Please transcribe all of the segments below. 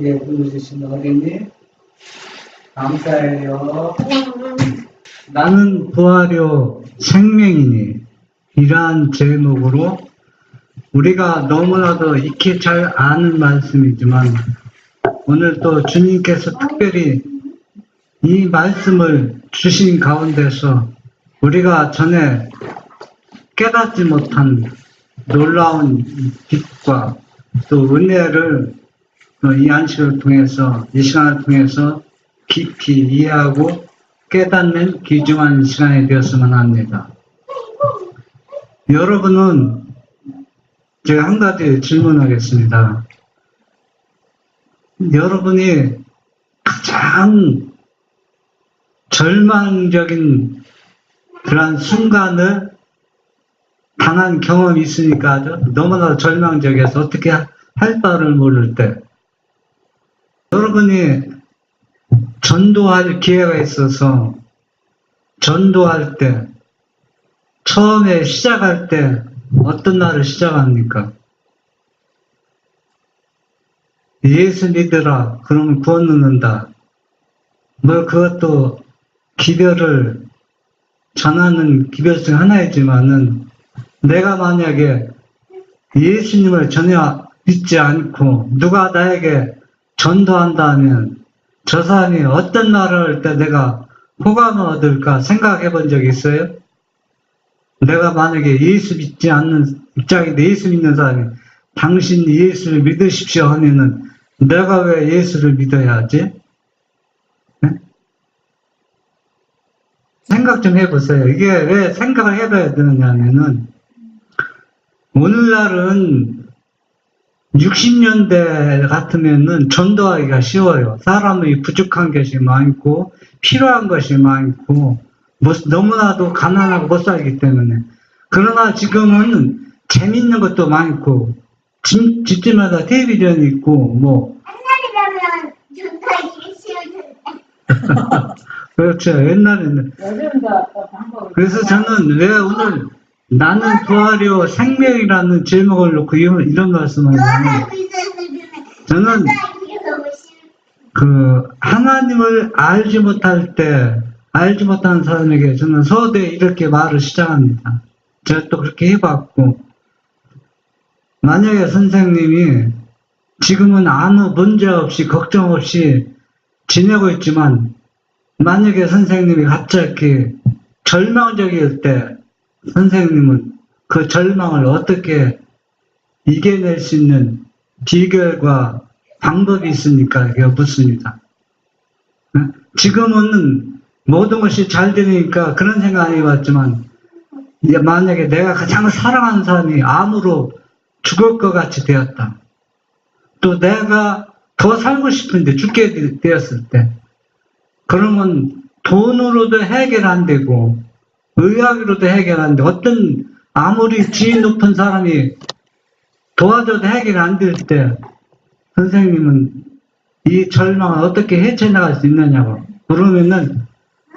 예쁘게 불러주신 어린이 감사해요. 나는 부활요 생명이니 이러한 제목으로 우리가 너무나도 익히 잘 아는 말씀이지만 오늘 또 주님께서 특별히 이 말씀을 주신 가운데서 우리가 전에 깨닫지 못한 놀라운 빛과 또 은혜를 이 안식을 통해서, 이 시간을 통해서 깊이 이해하고 깨닫는 귀중한 시간이 되었으면 합니다. 여러분은 제가 한 가지 질문하겠습니다. 여러분이 가장 절망적인 그런 순간을 당한 경험이 있으니까 너무나 절망적이어서 어떻게 할 바를 모를 때 여러분이 전도할 기회가 있어서 전도할 때 처음에 시작할 때 어떤 날을 시작합니까? 예수 믿으라 그러면 구원 얻는다. 뭐 그것도 기별을 전하는 기별 중 하나이지만은 내가 만약에 예수님을 전혀 믿지 않고 누가 나에게 전도한다면 저 사람이 어떤 말을 할 때 내가 호감을 얻을까 생각해 본 적 있어요? 내가 만약에 예수 믿지 않는 입장인데 예수 믿는 사람이 당신 예수를 믿으십시오 하면은 내가 왜 예수를 믿어야 하지? 네? 생각 좀 해보세요. 이게 왜 생각을 해봐야 되느냐 하면은 오늘날은 60년대 같으면은 전도하기가 쉬워요. 사람이 부족한 것이 많고 필요한 것이 많고 너무나도 가난하고 못 살기 때문에. 그러나 지금은 재밌는 것도 많고 집집마다 텔레비전이 있고 뭐 옛날이라면 전도하기 쉬웠는데. 그렇죠. 옛날에는. 그래서 저는 왜 오늘 나는 부활이요 생명이라는 제목을 놓고 이런 말씀을 하냐면 저는 그 하나님을 알지 못할 때 알지 못하는 사람에게 저는 서두에 이렇게 말을 시작합니다. 제가 또 그렇게 해봤고 만약에 선생님이 지금은 아무 문제 없이 걱정 없이 지내고 있지만 만약에 선생님이 갑자기 절망적일 때 선생님은 그 절망을 어떻게 이겨낼 수 있는 비결과 방법이 있으니까 이게 묻습니다. 지금은 모든 것이 잘 되니까 그런 생각이 해봤지만 만약에 내가 가장 사랑하는 사람이 암으로 죽을 것 같이 되었다. 또 내가 더 살고 싶은데 죽게 되었을 때 그러면 돈으로도 해결 안 되고 의학으로도 해결 안 돼. 어떤 아무리 지위 높은 사람이 도와줘도 해결 안 될 때 선생님은 이 절망을 어떻게 헤쳐나갈 수 있느냐고 그러면은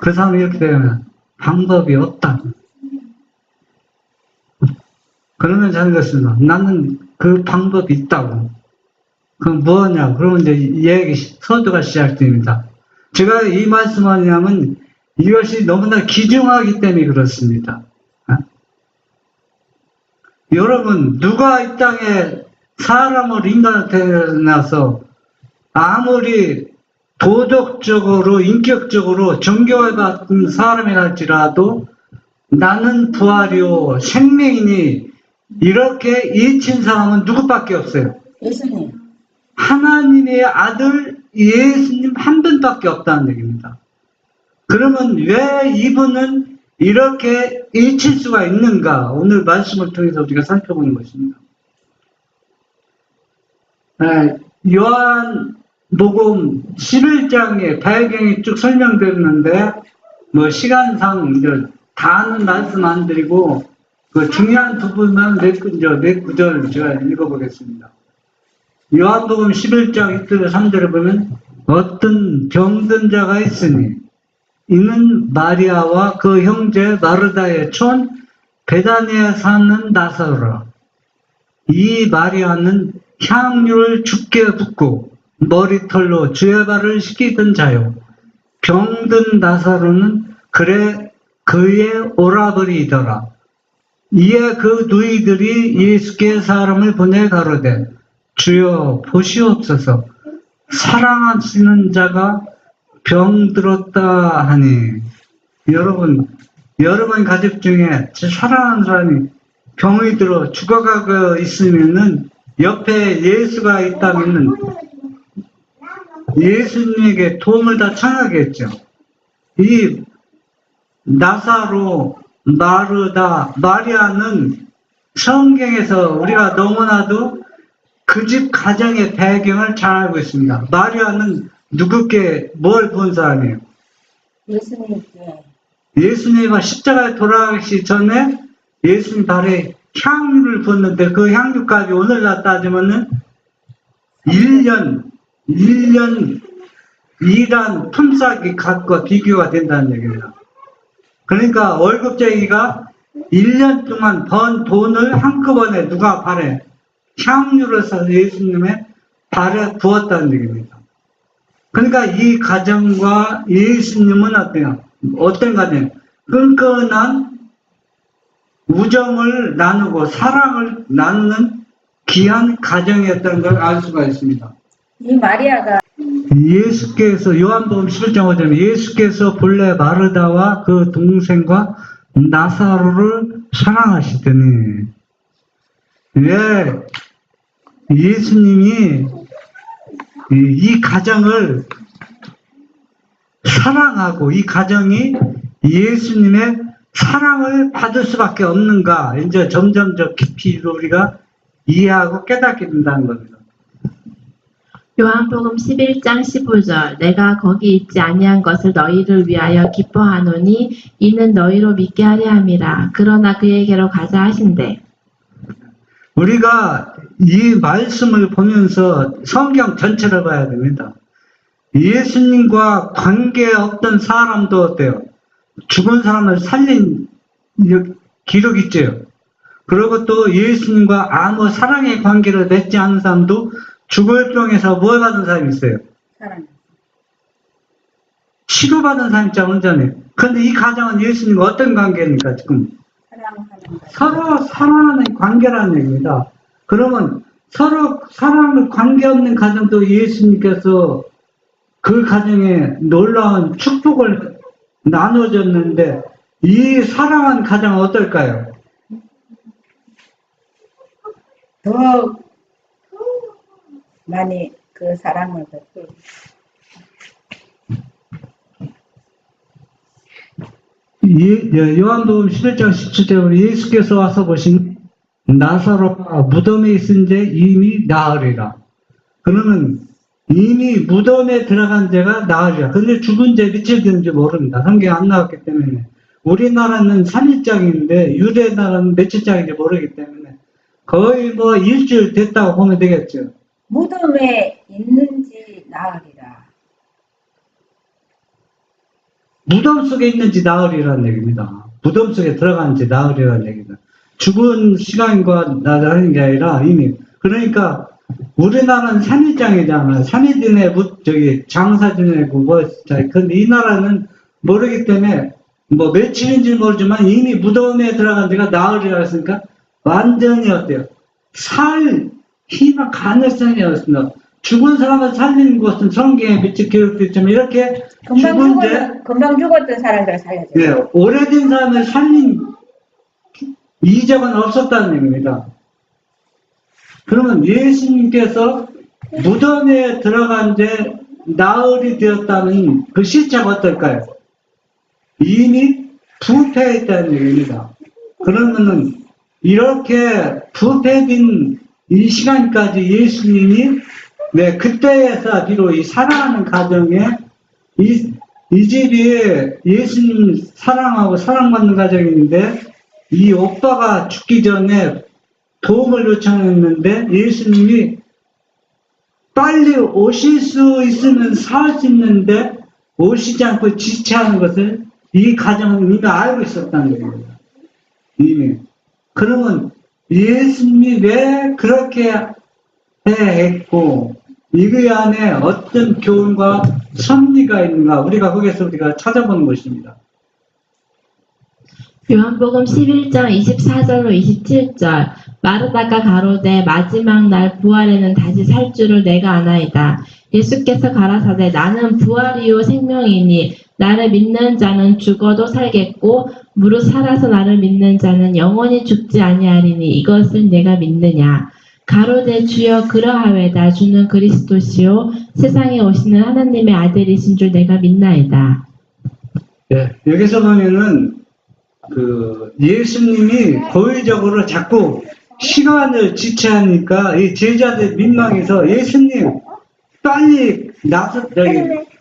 그 사람이 이렇게 되면 방법이 없다. 그러면 저는 그렇습니다. 나는 그 방법이 있다고. 그럼 뭐냐? 그러면 이제 얘기 서두가 시작됩니다. 제가 이 말씀하냐면 이것이 너무나 귀중하기 때문에 그렇습니다. 여러분 누가 이 땅에 사람을 인간을 태어나서 아무리 도덕적으로 인격적으로 존경을 받은 사람이랄지라도 나는 부활이요 생명이니 이렇게 외친 사람은 누구밖에 없어요. 예수님. 하나님의 아들 예수님 한 분밖에 없다는 얘기입니다. 그러면 왜 이분은 이렇게 외칠 수가 있는가? 오늘 말씀을 통해서 우리가 살펴보는 것입니다. 요한복음 11장의 배경이 쭉 설명되는데 뭐 시간상 다 아는 말씀 안 드리고 그 중요한 부분만 몇 구절 제가 읽어보겠습니다. 요한복음 11장 1절 3절에 보면 어떤 병든 자가 있으니 이는 마리아와 그 형제 마르다의 촌 베다니에 사는 나사로라. 이 마리아는 향유를 죽게 붓고 머리털로 주의 발을 씻기던 자요. 병든 나사로는 그래 그의 오라버리이더라. 이에 그 누이들이 예수께 사람을 보내 가로되 주여 보시옵소서 사랑하시는 자가 병들었다 하니. 여러분 가족 중에 사랑하는 사람이 병이 들어 죽어가고 있으면은 옆에 예수가 있다면은 예수님에게 도움을 다 청하겠죠. 이 나사로, 마르다, 마리아는 성경에서 우리가 너무나도 그 집 가정의 배경을 잘 알고 있습니다. 마리아는 누구께 뭘 본 사람이에요? 예수님께. 예수님이 십자가에 돌아가기 전에 예수님 발에 향유를 붓는데 그 향유값이 오늘날 따지면은 1년 일한 품삯이 값과 비교가 된다는 얘기입니다. 그러니까 월급쟁이가 1년 동안 번 돈을 한꺼번에 누가 발에 향유를 써서 예수님의 발에 부었다는 얘기입니다. 그러니까 이 가정과 예수님은 어때요? 어떤 가정? 끈끈한 우정을 나누고 사랑을 나누는 귀한 가정이었다는 걸 알 수가 있습니다. 이 마리아가 예수께서 요한복음 11장 5절에 예수께서 본래 마르다와 그 동생과 나사로를 사랑하시더니 왜 예수님이 이 가정을 사랑하고 이 가정이 예수님의 사랑을 받을 수밖에 없는가 이제 점점 더 깊이 우리가 이해하고 깨닫게 된다는 겁니다. 요한복음 11장 15절 내가 거기 있지 아니한 것을 너희를 위하여 기뻐하노니 이는 너희로 믿게 하려 함이라. 그러나 그에게로 가자 하신대. 우리가 이 말씀을 보면서 성경 전체를 봐야 됩니다. 예수님과 관계없던 사람도 어때요? 죽은 사람을 살린 기록이 있죠. 그리고 또 예수님과 아무 사랑의 관계를 맺지 않은 사람도 죽을 병에서 뭘 받은 사람이 있어요? 사랑. 치료받은 사람이 있잖아요, 온전히. 근데 이 가정은 예수님과 어떤 관계입니까, 지금? 사랑하는 것. 서로 사랑하는 관계라는 얘기입니다. 그러면 서로 사랑을 관계없는 가정도 예수님께서 그 가정에 놀라운 축복을 나눠줬는데 이 사랑한 가정은 어떨까요? 더 많이 그 사랑을 베풀. 요한복음 11장 17절에 예수께서 와서 보신 나사로가 무덤에 있은데 이미 나으리라. 그러면 이미 무덤에 들어간 자가 나으리라. 근데 죽은 자 며칠 되는지 모릅니다. 성경에 안 나왔기 때문에. 우리나라는 3일장인데 유대 나라는 며칠장인지 모르기 때문에 거의 뭐 일주일 됐다고 보면 되겠죠. 무덤에 있는지 나으리라. 무덤 속에 있는지 나으리라는 얘기입니다. 무덤 속에 들어가는지 나으리라는 얘기입니다. 죽은 시간과 나다는 게 아니라 이미. 그러니까 우리나라는 3일장이잖아요. 3일 뒤에 장사 지내고 뭐, 근데 이 나라는 모르기 때문에 뭐 며칠인지 모르지만 이미 무덤에 들어간 데가 나으리라 했으니까 완전히 어때요? 살 희망 가능성이 없습니다. 죽은 사람을 살리는 것은 성경에 미치 기록되어 있지만 이렇게 금방 죽었던 사람들을 살려줘. 예, 오래된 사람을 살린 이적은 없었다는 얘기입니다. 그러면 예수님께서 무덤에 들어간 데 나흘이 되었다는 그 시차가 어떨까요? 이미 부패했다는 얘기입니다. 그러면은 이렇게 부패된 이 시간까지 예수님이 그때에서 비로 이 사랑하는 가정에 이 집이 예수님 사랑하고 사랑받는 가정인데 이 오빠가 죽기 전에 도움을 요청했는데 예수님이 빨리 오실 수 있으면 살 수 있는데 오시지 않고 지체하는 것을 이 가정은 이미 알고 있었다는 거예요. 이미. 그러면 예수님이 왜 그렇게 했고 이 안에 어떤 교훈과 선미가 있는가 우리가 거기서 우리가 찾아보는 것입니다. 요한복음 11장 24절로 27절 마르다가 가로되 마지막 날 부활에는 다시 살 줄을 내가 아나이다. 예수께서 가라사대 나는 부활이요 생명이니 나를 믿는 자는 죽어도 살겠고 무릇 살아서 나를 믿는 자는 영원히 죽지 아니하리니 이것을 내가 믿느냐. 가로되 주여 그러하외다. 주는 그리스도시요 세상에 오시는 하나님의 아들이신 줄 내가 믿나이다. 예, 여기서 보면은 예수님이 고의적으로 자꾸 시간을 지체하니까 이 제자들 민망해서 예수님 빨리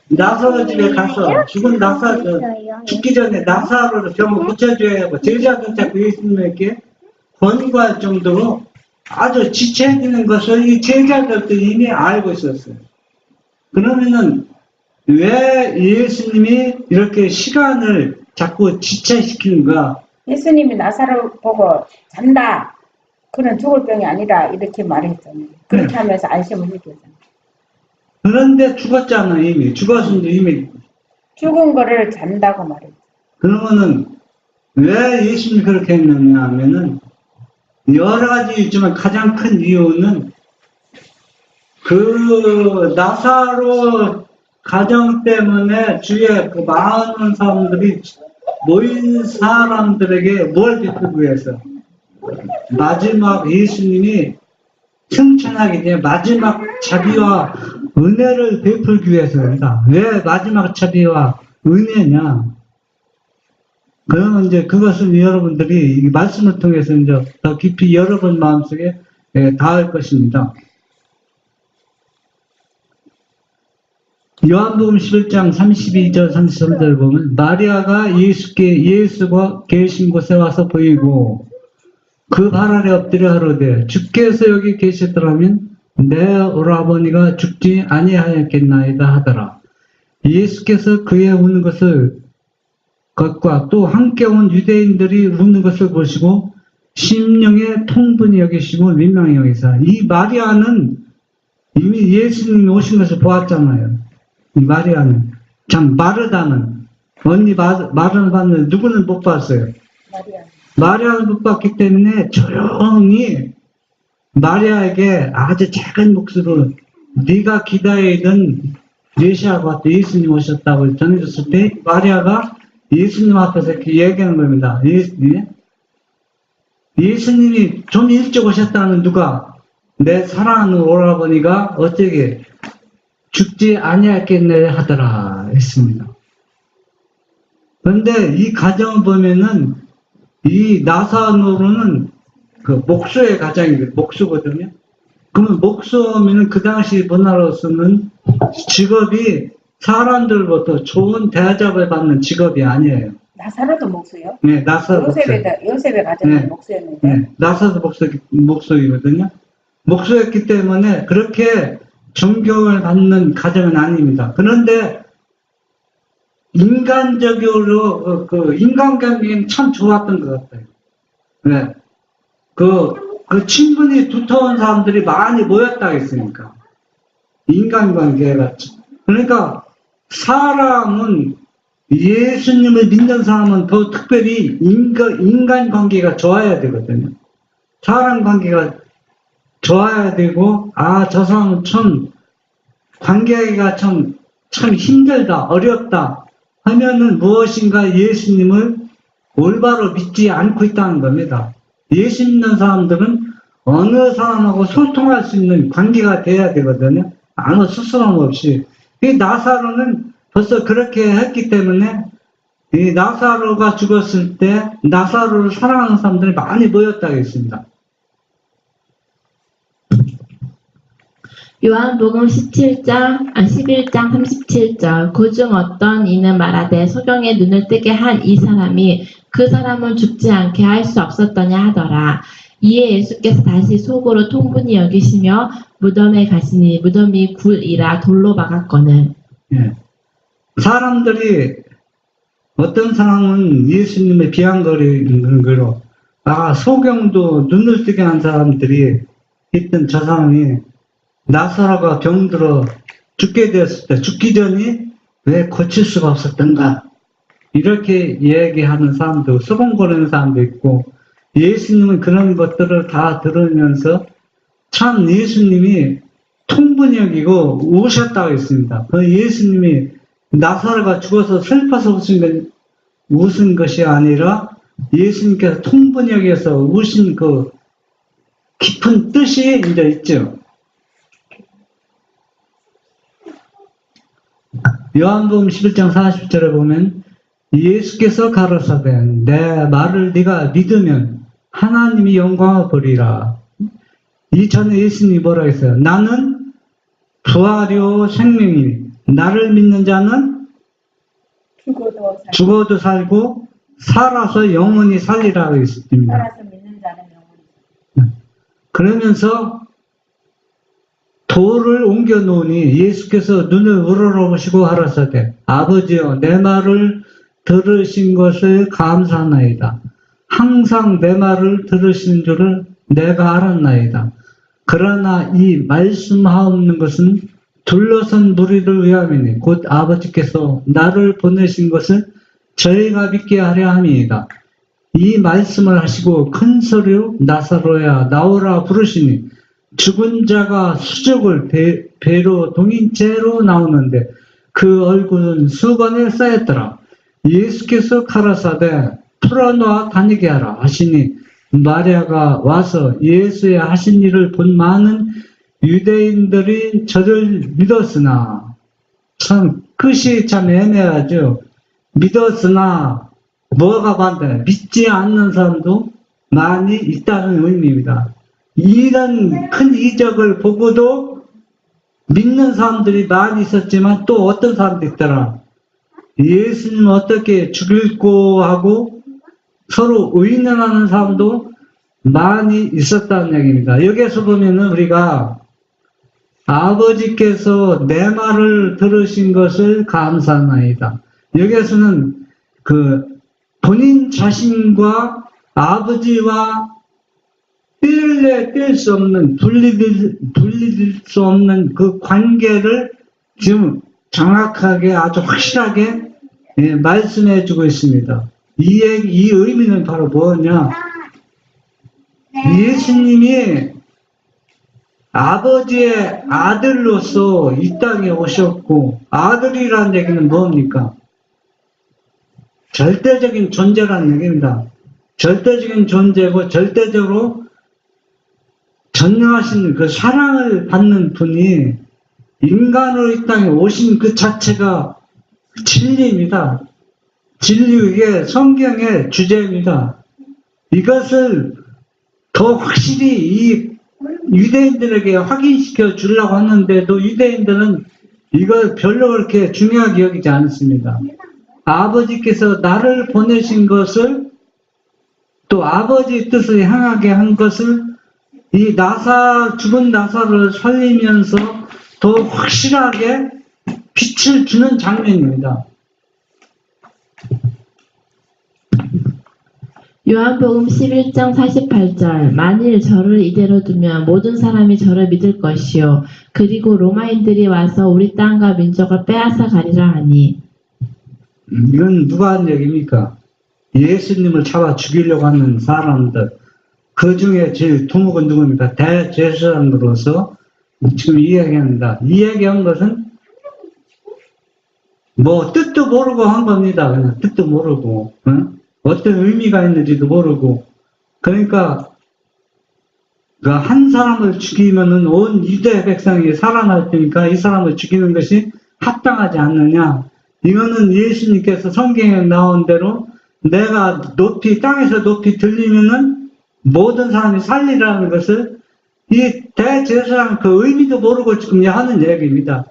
나사로 집에 가서 죽은 죽기 전에 나사로를 병을 고쳐줘야 하고 제자들 자꾸 예수님에게 권고할 정도로 아주 지체해지는 것을 이 제자들도 이미 알고 있었어요. 그러면은 왜 예수님이 이렇게 시간을 자꾸 지체시키는가? 예수님이 나사로 보고 잔다. 그는 죽을 병이 아니라 이렇게 말했잖아요. 그렇게 하면서 안심을 느꼈잖아요. 그런데 죽었잖아 이미. 죽었는데 이미. 죽은 거를 잔다고 말했죠. 그러면은 왜 예수님이 그렇게 했느냐 하면은 여러 가지 있지만 가장 큰 이유는 나사로 가정 때문에 주위에 많은 사람들이 모인 사람들에게 뭘 베풀기 위해서 마지막 예수님이 승천하기 전에 마지막 자비와 은혜를 베풀기 위해서입니다. 왜 마지막 자비와 은혜냐? 그러면 이제 그것은 여러분들이 이 말씀을 통해서 이제 더 깊이 여러분 마음속에 닿을 것입니다. 요한복음 11장 32절 33절 보면 마리아가 예수가 계신 곳에 와서 보이고 그 발 아래 엎드려 하로되 주께서 여기 계시더라면 내 오라버니가 죽지 아니하였겠나이다 하더라. 예수께서 그의 우는 것과 또 함께 온 유대인들이 우는 것을 보시고 심령에 통분히 여기시고 민망히 여기사 이 마리아는 이미 예수님이 오신 것을 보았잖아요. 이 마리아는 참 마르다는 언니 마르다는 누구는 못 봤어요. 마리아는 못 봤기 때문에 조용히 마리아에게 아주 작은 목소리로 네가 기다리던 메시아가 왔다 예수님 오셨다고 전해줬을 때 마리아가 예수님 앞에서 이렇게 얘기하는 겁니다. 예수님이 좀 일찍 오셨다는 누가 내 사랑하는 오라버니가 어떻게 죽지 아니하겠네 하더라 했습니다. 그런데 이 가정을 보면은 이 나사로는 그 목수의 가정이거든요. 목수거든요. 그러면 목수면은 그 당시 문화로서는 직업이 사람들부터 좋은 대접을 받는 직업이 아니에요. 나사로도 목수요? 네, 나사로 요셉의 가정은 네. 목수였는데. 네, 나사도 목수이거든요. 목수였기 때문에 그렇게 존경을 받는 가정은 아닙니다. 그런데 인간적으로 인간관계는 참 좋았던 것 같아요. 네. 그 친분이 두터운 사람들이 많이 모였다 했으니까. 인간관계가. 그러니까 사람은 예수님을 믿는 사람은 더 특별히 인간관계가 좋아야 되거든요. 사람 관계가 좋아야 되고, 저 사람은 참, 관계가 참 힘들다, 어렵다 하면은 무엇인가 예수님을 올바로 믿지 않고 있다는 겁니다. 예수 믿는 사람들은 어느 사람하고 소통할 수 있는 관계가 돼야 되거든요. 아무 스스럼 없이. 이 나사로는 벌써 그렇게 했기 때문에 이 나사로가 죽었을 때 나사로를 사랑하는 사람들이 많이 모였다고 했습니다. 요한복음 11장 37절 그중 어떤 이는 말하되 소경의 눈을 뜨게 한 이 사람이 그 사람을 죽지 않게 할 수 없었더냐 하더라. 이에 예수께서 다시 속으로 통분히 여기시며 무덤에 가시니 무덤이 굴이라 돌로 막았거늘. 예. 사람들이 어떤 사람은 예수님의 비아냥거리는 거로 소경도 눈을 뜨게 한 사람들이 있던 저 사람이 나사로가 병들어 죽게 되었을 때 죽기 전에 왜 고칠 수가 없었던가? 이렇게 얘기하는 사람도, 수군거리는 사람도 있고, 예수님은 그런 것들을 다 들으면서 참 예수님이 통분역이고 우셨다고 했습니다. 그 예수님이 나사로가 죽어서 슬퍼서 웃은 것이 아니라 예수님께서 통분역에서 우신 그 깊은 뜻이 이제 있죠. 요한복음 11장 40절에 보면 예수께서 가라사대 내 말을 네가 믿으면 하나님이 영광을 보리라. 이전에 예수님이 뭐라 했어요? 나는 부활이요 생명이니 나를 믿는 자는 죽어도 살고 살아서 영원히 살리라고 했습니다. 살아서 믿는 자는 영원히. 그러면서 돌을 옮겨 놓으니 예수께서 눈을 우러러보시고 하라사대 아버지여 내 말을 들으신 것을 감사하나이다. 항상 내 말을 들으신 줄을 내가 알았나이다. 그러나 이 말씀하옵는 것은 둘러선 무리를 위함이니 곧 아버지께서 나를 보내신 것을 저희가 믿게 하려 함이이다. 이 말씀을 하시고 큰 소리로 나사로야 나오라 부르시니 죽은 자가 수족을 배로 동인 채로 나오는데 그 얼굴은 수건에 쌓였더라. 예수께서 가라사대 풀어놓아 다니게 하라 하시니 마리아가 와서 예수의 하신 일을 본 많은 유대인들이 저를 믿었으나 참 끝이 참 애매하죠. 믿었으나 뭐가 반대 믿지 않는 사람도 많이 있다는 의미입니다. 이런 큰 이적을 보고도 믿는 사람들이 많이 있었지만 또 어떤 사람도 있더라. 예수님 어떻게 죽일고 하고 서로 의논하는 사람도 많이 있었다는 얘기입니다. 여기에서 보면은 우리가 아버지께서 내 말을 들으신 것을 감사하나이다. 여기에서는 그 본인 자신과 아버지와 뗄 수 없는 분리될 수 없는 그 관계를 지금 정확하게 아주 확실하게 말씀해 주고 있습니다. 이 의미는 바로 뭐냐? 예수님이 아버지의 아들로서 이 땅에 오셨고 아들이라는 얘기는 뭡니까? 절대적인 존재라는 얘기입니다. 절대적인 존재고 절대적으로 전능하신 그 사랑을 받는 분이 인간으로 이 땅에 오신 그 자체가 진리입니다. 진리의 성경의 주제입니다. 이것을 더 확실히 이 유대인들에게 확인시켜 주려고 하는데도 유대인들은 이걸 별로 그렇게 중요하게 여기지 않습니다. 아버지께서 나를 보내신 것을 또 아버지의 뜻을 향하게 한 것을 이 죽은 나사로를 살리면서 더 확실하게 빛을 주는 장면입니다. 요한복음 11장 48절 만일 저를 이대로 두면 모든 사람이 저를 믿을 것이요 그리고 로마인들이 와서 우리 땅과 민족을 빼앗아 가리라 하니 이건 누가 한 얘기입니까? 예수님을 잡아 죽이려고 하는 사람들 그 중에 제일 두목은 누굽니까? 대제사장으로서 지금 이야기합니다. 이야기한 것은 뭐 뜻도 모르고 한 겁니다. 그냥 뜻도 모르고 어떤 의미가 있는지도 모르고 그러니까 한 사람을 죽이면은 온 유대 백성이 살아날 테니까 이 사람을 죽이는 것이 합당하지 않느냐. 이거는 예수님께서 성경에 나온 대로 내가 땅에서 높이 들리면은 모든 사람이 살리라는 것을 이 대제사장 그 의미도 모르고 지금 하는 얘기입니다.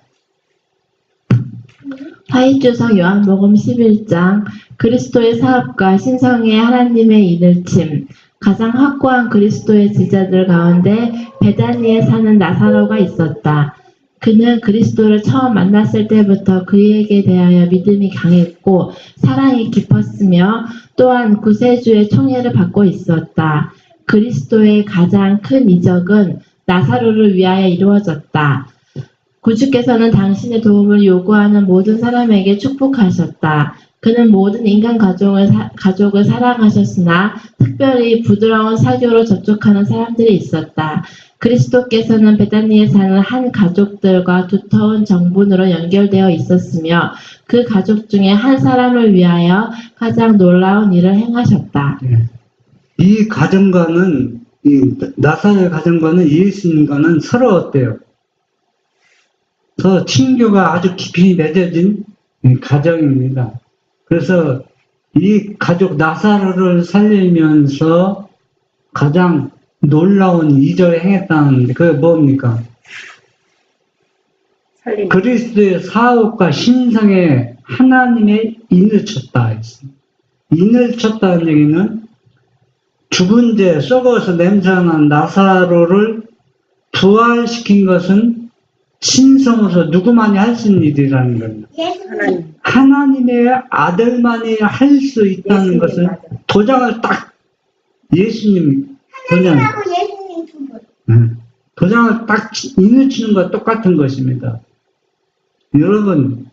사이주석 요한복음 11장 그리스도의 사업과 신성의 하나님의 이늘침 가장 확고한 그리스도의 제자들 가운데 베다니에 사는 나사로가 있었다. 그는 그리스도를 처음 만났을 때부터 그에게 대하여 믿음이 강했고 사랑이 깊었으며 또한 구세주의 총애를 받고 있었다. 그리스도의 가장 큰 이적은 나사로를 위하여 이루어졌다. 구주께서는 당신의 도움을 요구하는 모든 사람에게 축복하셨다. 그는 모든 인간 가족을 사랑하셨으나 특별히 부드러운 사교로 접촉하는 사람들이 있었다. 그리스도께서는 베다니에 사는 한 가족들과 두터운 정분으로 연결되어 있었으며 그 가족 중에 한 사람을 위하여 가장 놀라운 일을 행하셨다. 이 가정과는, 이 나사로의 가정과는 예수님과는 서로 어때요? 더 친교가 아주 깊이 맺어진 가정입니다. 그래서 이 가족 나사로를 살리면서 가장 놀라운 이적을 행했다는데 그게 뭡니까? 살림. 그리스도의 사업과 신성에 하나님의 인을 쳤다 했습니다. 인을 쳤다는 얘기는 죽은 데 썩어서 냄새나는 나사로를 부활시킨 것은 신성으로서 누구만이 할 수 있는 일이라는 겁니다. 예수님. 하나님. 하나님의 아들만이 할 수 있다는 예수님, 것을 맞아. 도장을 딱 예수님 도장, 하나님하고 예수님 두 분. 도장을 딱 인을 치는 것과 똑같은 것입니다. 여러분,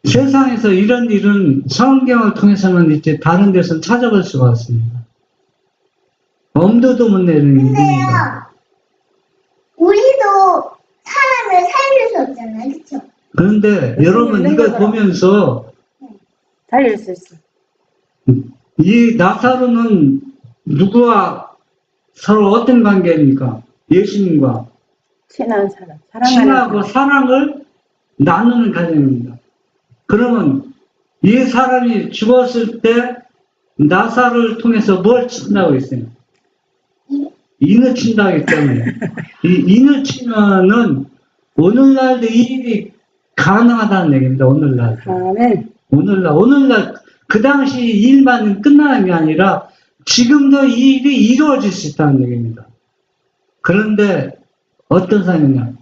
세상에서 이런 일은 성경을 통해서는 이제 다른 데서는 찾아볼 수가 없습니다. 엄두도 못 내는 일입니다. 근데요, 우리도 사람을 살릴 수 없잖아요, 그쵸? 그런데 여러분 있는 이걸 거잖아. 보면서 살릴 수 있어. 이 나사로는 누구와 서로 어떤 관계입니까? 예수님과 친한 사람. 사랑하는 친하고 사람. 사랑을 나누는 가정입니다. 그러면 이 사람이 죽었을 때 나사로를 통해서 뭘 친다고 했어요? 인을 친다고 했잖아요. 이 인을 치면은 오늘날도 이 일이 가능하다는 얘기입니다. 아멘. 오늘날 그 당시 일만 끝나는 게 아니라 지금도 이 일이 이루어질 수 있다는 얘기입니다. 그런데 어떤 사람이냐?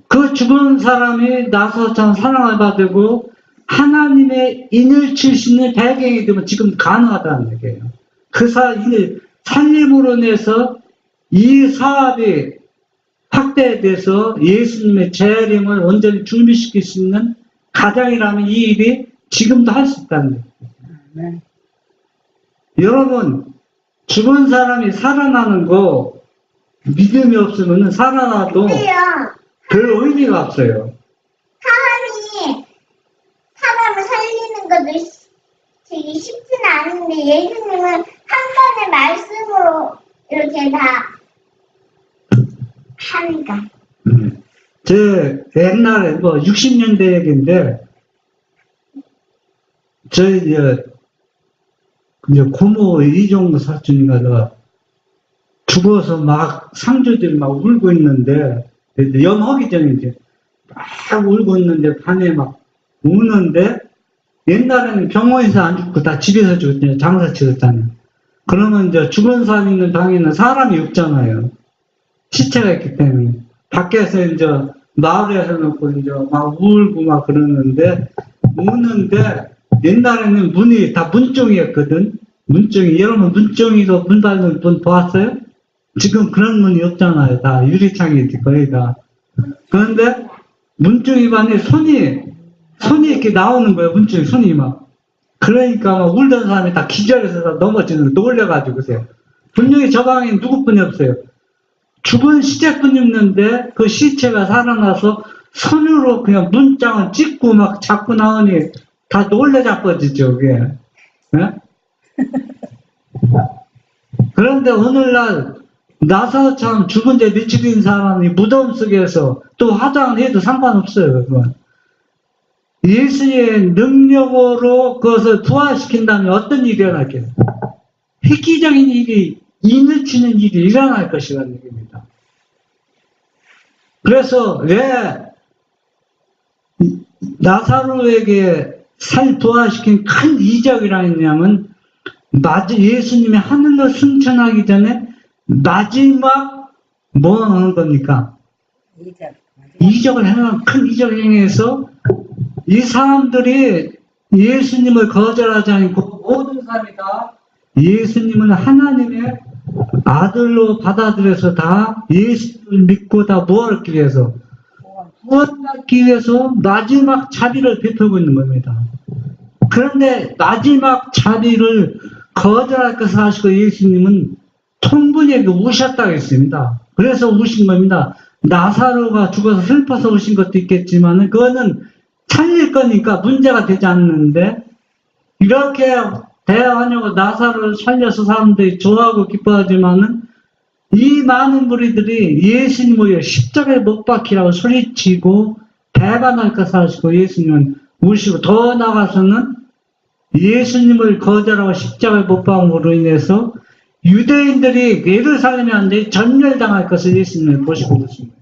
그 죽은 사람이 나서처럼 사랑을 받고 하나님의 인을 칠 수 있는 배경이 되면 지금 가능하다는 얘기예요. 그 인을 살림으로 인해서 이 사업이 확대돼서 예수님의 재림을 온전히 준비시킬 수 있는 가장이라면 이 일이 지금도 할 수 있다는 거예요. 아멘. 여러분, 죽은 사람이 살아나는 거 믿음이 없으면 살아나도 근데요, 별 의미가 없어요. 사람을 살리는 것도 되게 쉽지는 않은데 예수님은 한 번의 말씀으로 이렇게 다 하니까. 제 옛날에 60년대 얘기인데 저희 이제 고모 이종구 사촌이가 죽어서 막 상주들이 막 울고 있는데 염하기 전에 이제 막 울고 있는데 밤에 막 우는데 옛날에는 병원에서 안 죽고 다 집에서 죽었잖아요. 장사 치렀잖아요. 그러면 이제 죽은 사람 있는 방에는 사람이 없잖아요. 시체가 있기 때문에 밖에서 이제 마을에서 놓고 이제 막 울고 막 그러는데 우는데 옛날에는 문이 다 문종이었거든. 문종이 여러분 문종이도 문 닫는 분 보았어요? 지금 그런 문이 없잖아요. 다 유리창이지 거의 다. 그런데 문종이 반에 손이 이렇게 나오는 거예요. 문종이 손이 막. 그러니까 막 울던 사람이 다 기절해서 다 넘어지는 거 놀래가지고서요. 분명히 저 방에 누구뿐이 없어요. 죽은 시체뿐이 없는데 그 시체가 살아나서 손으로 그냥 문장을 찍고 막 잡고 나오니 다 놀래 자빠지죠, 그게. 네? 그런데 오늘날 나사로처럼 죽은 데 미치는 사람이 무덤 속에서 또 화장을 해도 상관없어요, 그건. 예수의 능력으로 그것을 부활시킨다면 어떤 일이 일어날게요? 획기적인 일이, 인을 치는 일이 일어날 것이라는 얘기입니다. 그래서 왜 나사로에게 부활시킨 큰 이적이라 했냐면 예수님이 하늘로 승천하기 전에 마지막 뭐 하는 겁니까? 이적을 행한 큰 이적을 행해서 이 사람들이 예수님을 거절하지 않고 모든 사람이 다 예수님은 하나님의 아들로 받아들여서 다 예수를 믿고 다 무엇하기 위해서 구원받기 위해서 마지막 자비를 베풀고 있는 겁니다. 그런데 마지막 자비를 거절할 것을 하시고 예수님은 통분에게 우셨다고 했습니다. 그래서 우신 겁니다. 나사로가 죽어서 슬퍼서 우신 것도 있겠지만 그거는 살릴 거니까 문제가 되지 않는데 이렇게 대하냐고 나사로를 살려서 사람들이 좋아하고 기뻐하지만은 이 많은 무리들이 예수님을 십자가에 못 박히라고 소리치고 배반할 것을 하시고 예수님은 우시고 더 나아가서는 예수님을 거절하고 십자가에 못 박음으로 인해서 유대인들이 예루살렘에 앉아 전멸당할 것을 예수님을 보시고 계십니다.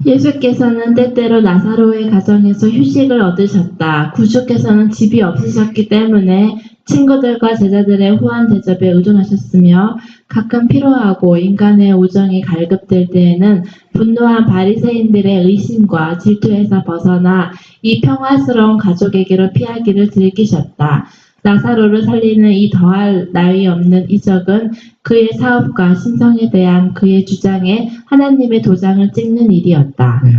예수께서는 때때로 나사로의 가정에서 휴식을 얻으셨다. 구주께서는 집이 없으셨기 때문에 친구들과 제자들의 후한 대접에 의존하셨으며 가끔 피로하고 인간의 우정이 갈급될 때에는 분노한 바리새인들의 의심과 질투에서 벗어나 이 평화스러운 가족에게로 피하기를 즐기셨다. 나사로를 살리는 이 더할 나위 없는 이적은 그의 사업과 신성에 대한 그의 주장에 하나님의 도장을 찍는 일이었다. 네.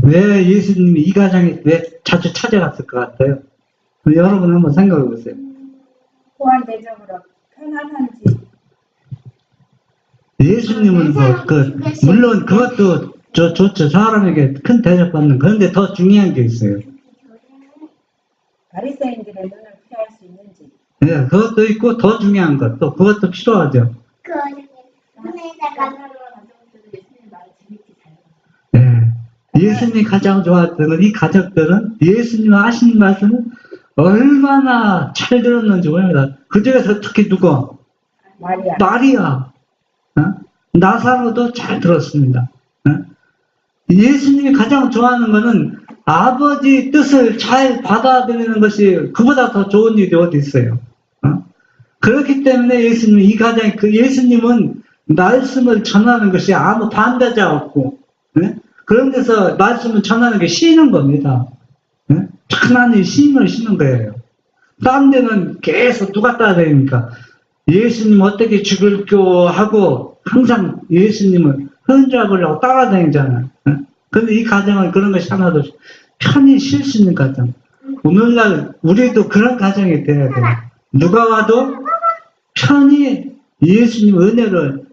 왜 예수님이 이 가정에 왜 자주 찾아갔을 것 같아요? 여러분 한번 생각해 보세요. 호환 대접으로 편안한지. 예수님은 물론 그것도 좋죠. 사람에게 큰 대접받는. 그런데 더 중요한 게 있어요. 바리새인들의 눈을 피할 수 있는지. 네, 그것도 있고 더 중요한 것도 그것도 필요하죠. 그 눈에다가 네. 예수님이 가장 좋아했던 건 이 가족들은 예수님 하신 말씀을 얼마나 잘 들었는지 모릅니다. 그 중에서 특히 누구? 마리아. 마리아. 나사로도 잘 들었습니다. 예수님이 가장 좋아하는 것은 아버지 뜻을 잘 받아들이는 것이 그보다 더 좋은 일이 어디 있어요. 그렇기 때문에 예수님은 이 가장 예수님은 말씀을 전하는 것이 아무 반대자 없고 그런 데서 말씀을 전하는 게 쉬는 겁니다. 편안히 쉼을 쉬는 거예요. 딴 데는 계속 누가 따라다니니까 예수님 어떻게 죽을까 하고 항상 예수님을 흔잡으려고 따라다니잖아요. 근데 이 가정은 그런 것이 하나도 없이 편히 쉴 수 있는 가정. 오늘날 우리도 그런 가정이 돼야 돼요. 누가 와도 편히 예수님 은혜를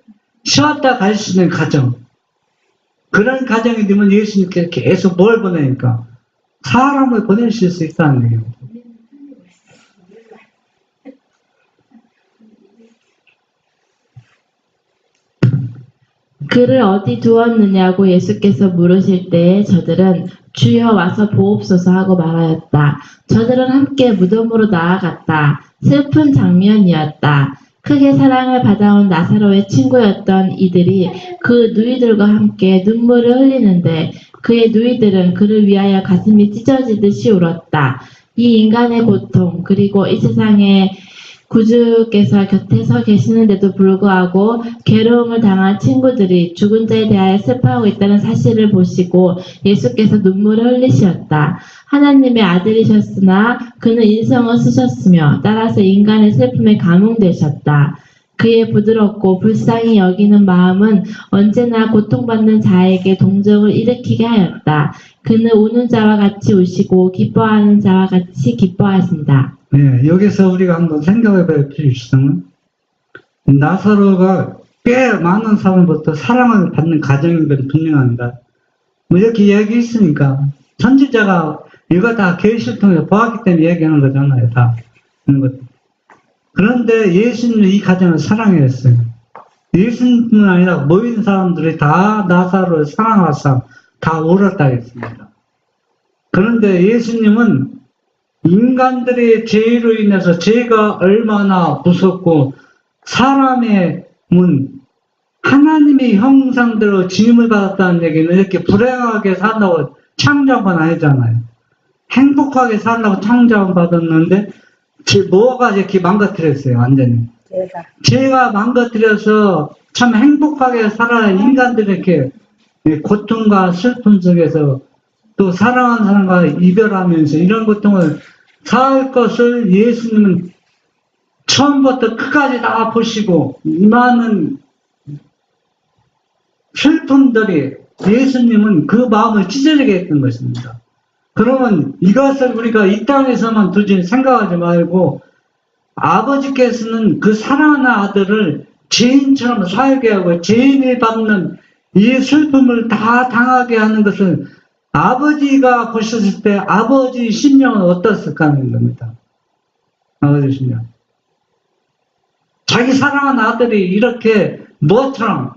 쉬었다 갈 수 있는 가정. 그런 가정이 되면 예수님께서 계속 뭘 보내니까 사람을 보내실 수 있다는 얘기입니다. 그를 어디 두었느냐고 예수께서 물으실 때에 저들은 주여 와서 보옵소서 하고 말하였다. 저들은 함께 무덤으로 나아갔다. 슬픈 장면이었다. 크게 사랑을 받아온 나사로의 친구였던 이들이 그 누이들과 함께 눈물을 흘리는데 그의 누이들은 그를 위하여 가슴이 찢어지듯이 울었다. 이 인간의 고통 그리고 이 세상에 구주께서 곁에 서 계시는데도 불구하고 괴로움을 당한 친구들이 죽은 자에 대하여 슬퍼하고 있다는 사실을 보시고 예수께서 눈물을 흘리셨다. 하나님의 아들이셨으나 그는 인성을 쓰셨으며 따라서 인간의 슬픔에 감흥되셨다. 그의 부드럽고 불쌍히 여기는 마음은 언제나 고통받는 자에게 동정을 일으키게 하였다. 그는 우는 자와 같이 우시고 기뻐하는 자와 같이 기뻐하신다. 네, 여기서 우리가 한번 생각해 볼 필요 있으면 나사로가 꽤 많은 사람부터 사랑을 받는 가정인 건 분명합니다. 뭐 이렇게 얘기했으니까 선지자가 이거 다 계시를 통해 보았기 때문에 얘기하는 거잖아요. 다 그런 것. 그런데 예수님은 이 가정을 사랑했어요. 예수님뿐 아니라 모인 사람들이 다 나사로를 사랑하사 다 울었다 했습니다. 그런데 예수님은 인간들의 죄로 인해서 죄가 얼마나 무섭고 사람의 하나님의 형상대로 지음을 받았다는 얘기는 이렇게 불행하게 산다고 창조한 건 아니잖아요. 행복하게 산다고 창조한 받았는데 뭐가 이렇게 망가뜨렸어요, 완전히. 죄가 망가뜨려서 참 행복하게 살아야 인간들이 이렇게 고통과 슬픔 속에서 또 사랑하는 사람과 이별하면서 이런 고통을 살 것을 예수님은 처음부터 끝까지 다 보시고 이 많은 슬픔들이 예수님은 그 마음을 찢어지게 했던 것입니다. 그러면 이것을 우리가 이 땅에서만 두지 생각하지 말고 아버지께서는 그 사랑하는 아들을 죄인처럼 살게 하고 죄인이 받는 이 슬픔을 다 당하게 하는 것을 아버지가 보셨을 때 아버지 심령은 어떻을까 하는 겁니다. 아버지 심령. 자기 사랑하는 아들이 이렇게 뭐처럼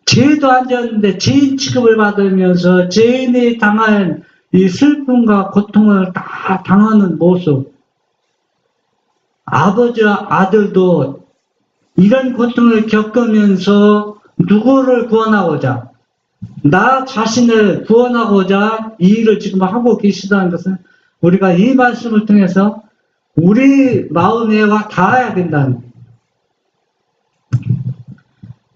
죄도 안 지었는데 죄인 취급을 받으면서 죄인이 당할 이 슬픔과 고통을 다 당하는 모습. 아버지와 아들도 이런 고통을 겪으면서 누구를 구원하고자, 나 자신을 구원하고자 이 일을 지금 하고 계시다는 것은 우리가 이 말씀을 통해서 우리 마음에 와 닿아야 된다는 거예요.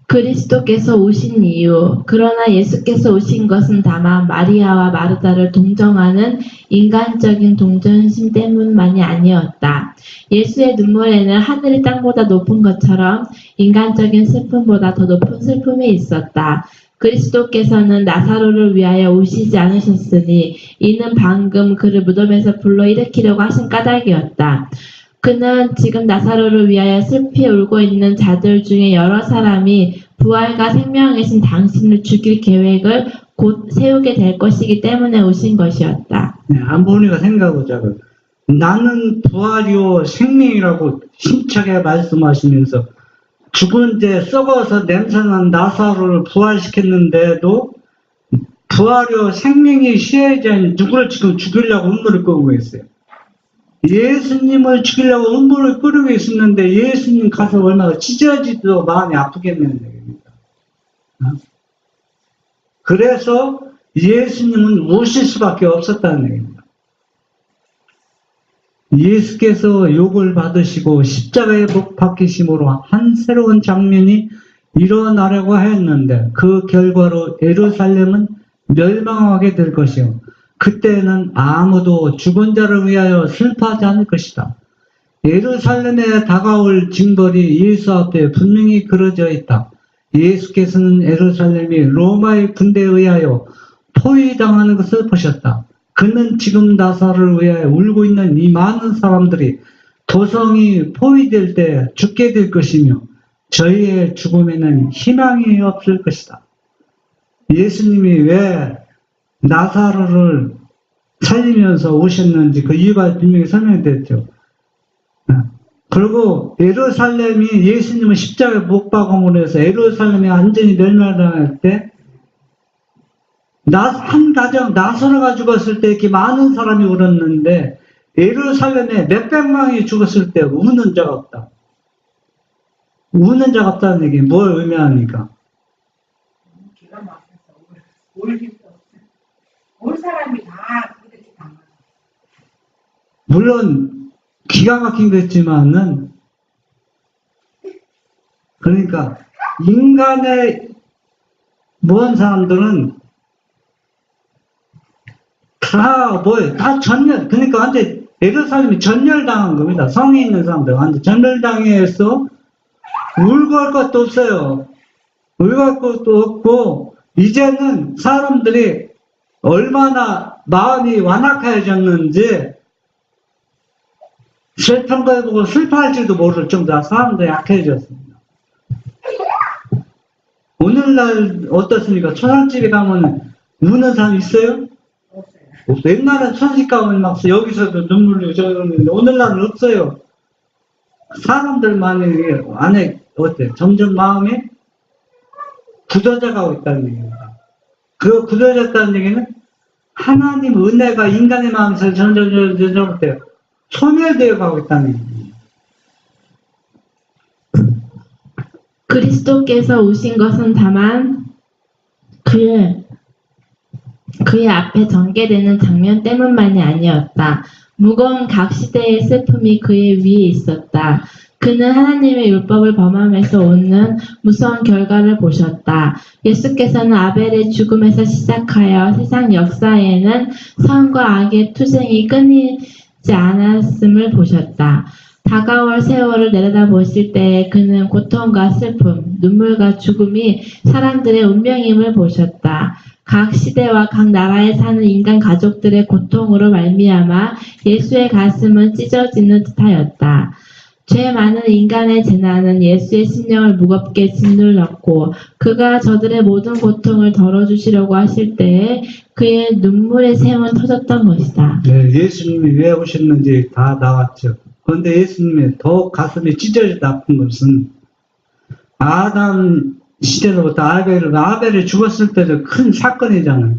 그리스도께서 오신 이유. 그러나 예수께서 오신 것은 다만 마리아와 마르다를 동정하는 인간적인 동정심 때문만이 아니었다. 예수의 눈물에는 하늘이 땅보다 높은 것처럼 인간적인 슬픔보다 더 높은 슬픔이 있었다. 그리스도께서는 나사로를 위하여 오시지 않으셨으니 이는 방금 그를 무덤에서 불러일으키려고 하신 까닭이었다. 그는 지금 나사로를 위하여 슬피 울고 있는 자들 중에 여러 사람이 부활과 생명이신 당신을 죽일 계획을 곧 세우게 될 것이기 때문에 오신 것이었다. 네, 안보니가 생각하자고요. 나는 부활이요 생명이라고 힘차게 말씀하시면서 죽은 데 썩어서 냄새난 나사로를 부활시켰는데도 부활이요 생명이 시해자인 누구를 지금 죽이려고 음모를 끄고 있어요. 예수님을 죽이려고 음모를 끄고 있었는데 예수님 가서 얼마나 찢어지도 마음이 아프겠냐는 얘기입니다. 그래서 예수님은 오실 수밖에 없었다는 얘기입니다. 예수께서 욕을 받으시고 십자가에 못 박히심으로 한 새로운 장면이 일어나려고 하였는데 그 결과로 예루살렘은 멸망하게 될 것이요. 그때는 아무도 죽은 자를 위하여 슬퍼하지 않을 것이다. 예루살렘에 다가올 징벌이 예수 앞에 분명히 그려져 있다. 예수께서는 예루살렘이 로마의 군대에 의하여 포위당하는 것을 보셨다. 그는 지금 나사로를 위하여 울고 있는 이 많은 사람들이 도성이 포위될 때 죽게 될 것이며 저희의 죽음에는 희망이 없을 것이다. 예수님이 왜 나사로를 살리면서 오셨는지 그 이유가 분명히 설명됐죠. 그리고 예루살렘이 예수님을 십자가에 못 박음으로 해서 예루살렘이 완전히 멸망당할 때 한 가정 나사로가 죽었을 때 이렇게 많은 사람이 울었는데 예루살렘에 몇백명이 죽었을 때 우는 자가 없다. 우는 자가 없다는 얘기 뭘 의미합니까? 기가 막혀서 울 힘도 없어. 올 사람이 다 그렇게 당하죠. 물론 기가 막힌 거였지만은 그러니까 인간의 모든 사람들은 다 전멸, 그러니까 완전 예루살렘이 전멸당한 겁니다. 성에 있는 사람들 완전 전멸당해서 울고 할 것도 없어요. 울고 할 것도 없고 이제는 사람들이 얼마나 마음이 완악해졌는지 슬픈 걸 보고 슬퍼할지도 모를 정도로 사람들이 약해졌습니다. 오늘날 어떻습니까? 초상집에 가면 우는 사람 있어요? 없어요. 옛날엔 초상집 가면 막 여기서도 눈물 흘리고 저러는데 오늘날은 없어요. 사람들만이 안에 어때? 점점 마음이 굳어져 가고 있다는 얘기입니다. 그 굳어졌다는 얘기는 하나님 은혜가 인간의 마음에서 점점 소멸되어 가고 있다는 얘기입니다. 그리스도께서 오신 것은 다만 그의 앞에 전개되는 장면 때문만이 아니었다. 무거운 각 시대의 슬픔이 그의 위에 있었다. 그는 하나님의 율법을 범함에서 오는 무서운 결과를 보셨다. 예수께서는 아벨의 죽음에서 시작하여 세상 역사에는 선과 악의 투쟁이 끊이지 않았음을 보셨다. 다가올 세월을 내려다보실 때에 그는 고통과 슬픔, 눈물과 죽음이 사람들의 운명임을 보셨다. 각 시대와 각 나라에 사는 인간 가족들의 고통으로 말미암아 예수의 가슴은 찢어지는 듯하였다. 죄 많은 인간의 재난은 예수의 심령을 무겁게 짓눌렀고 그가 저들의 모든 고통을 덜어주시려고 하실 때에 그의 눈물의 샘은 터졌던 것이다. 네, 예수님이 왜 오셨는지 다 나왔죠. 그런데 예수님의 더 가슴이 찢어지다 아픈 것은 아담 시대로부터 아벨이 죽었을 때도 큰 사건이잖아요.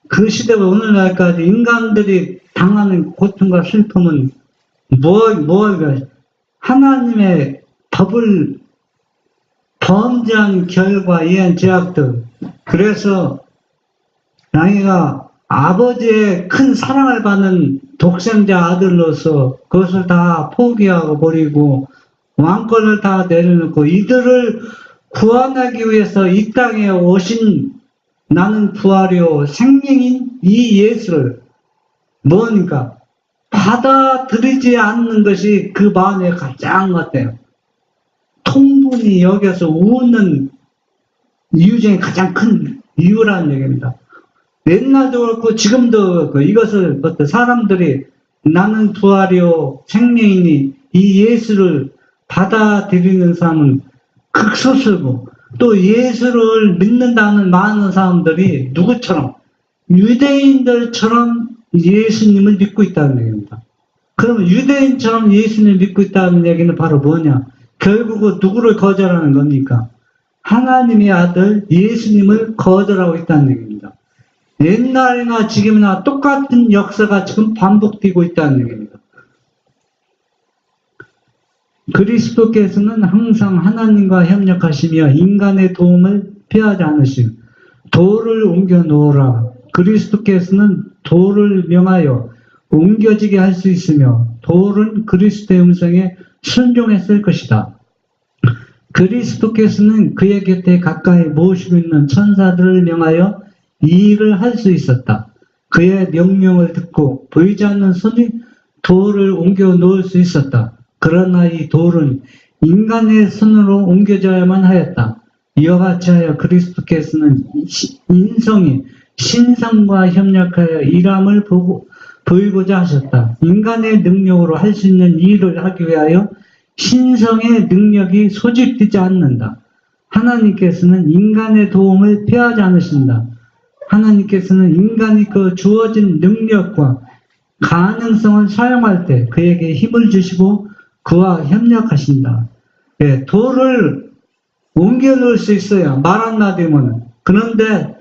그 시대가 오늘날까지 인간들이 당하는 고통과 슬픔은 하나님의 법을 범죄한 결과 이한 죄악들. 그래서 양이가 아버지의 큰 사랑을 받는 독생자 아들로서 그것을 다 포기하고 버리고 왕권을 다 내려놓고 이들을 구원하기 위해서 이 땅에 오신 나는 부활이요 생명인 이 예수를 뭐니까 받아들이지 않는 것이 그 마음의 가장 같아요. 통분이 여기서 우는 이유 중에 가장 큰 이유라는 얘기입니다. 옛날도 그렇고 지금도 그렇고 이것을 사람들이 나는 부활이요 생명이니 이 예수를 받아들이는 사람은 극소수고 또 예수를 믿는다는 많은 사람들이 누구처럼 유대인들처럼 예수님을 믿고 있다는 얘기입니다. 그러면 유대인처럼 예수님을 믿고 있다는 얘기는 바로 뭐냐? 결국은 누구를 거절하는 겁니까? 하나님의 아들 예수님을 거절하고 있다는 얘기입니다. 옛날이나 지금이나 똑같은 역사가 지금 반복되고 있다는 얘기입니다. 그리스도께서는 항상 하나님과 협력하시며 인간의 도움을 피하지 않으시고 돌을 옮겨 놓으라. 그리스도께서는 돌을 명하여 옮겨지게 할 수 있으며 돌은 그리스도의 음성에 순종했을 것이다. 그리스도께서는 그의 곁에 가까이 모시고 있는 천사들을 명하여 이 일을 할 수 있었다. 그의 명령을 듣고 보이지 않는 손이 돌을 옮겨 놓을 수 있었다. 그러나 이 돌은 인간의 손으로 옮겨져야만 하였다. 이와 같이 하여 그리스도께서는 인성이 신성과 협력하여 일함을 보이고자 하셨다. 인간의 능력으로 할 수 있는 일을 하기 위하여 신성의 능력이 소집되지 않는다. 하나님께서는 인간의 도움을 피하지 않으신다. 하나님께서는 인간이 그 주어진 능력과 가능성을 사용할 때 그에게 힘을 주시고 그와 협력하신다. 예, 돌을 옮겨놓을 수 있어요. 말 한마디면. 그런데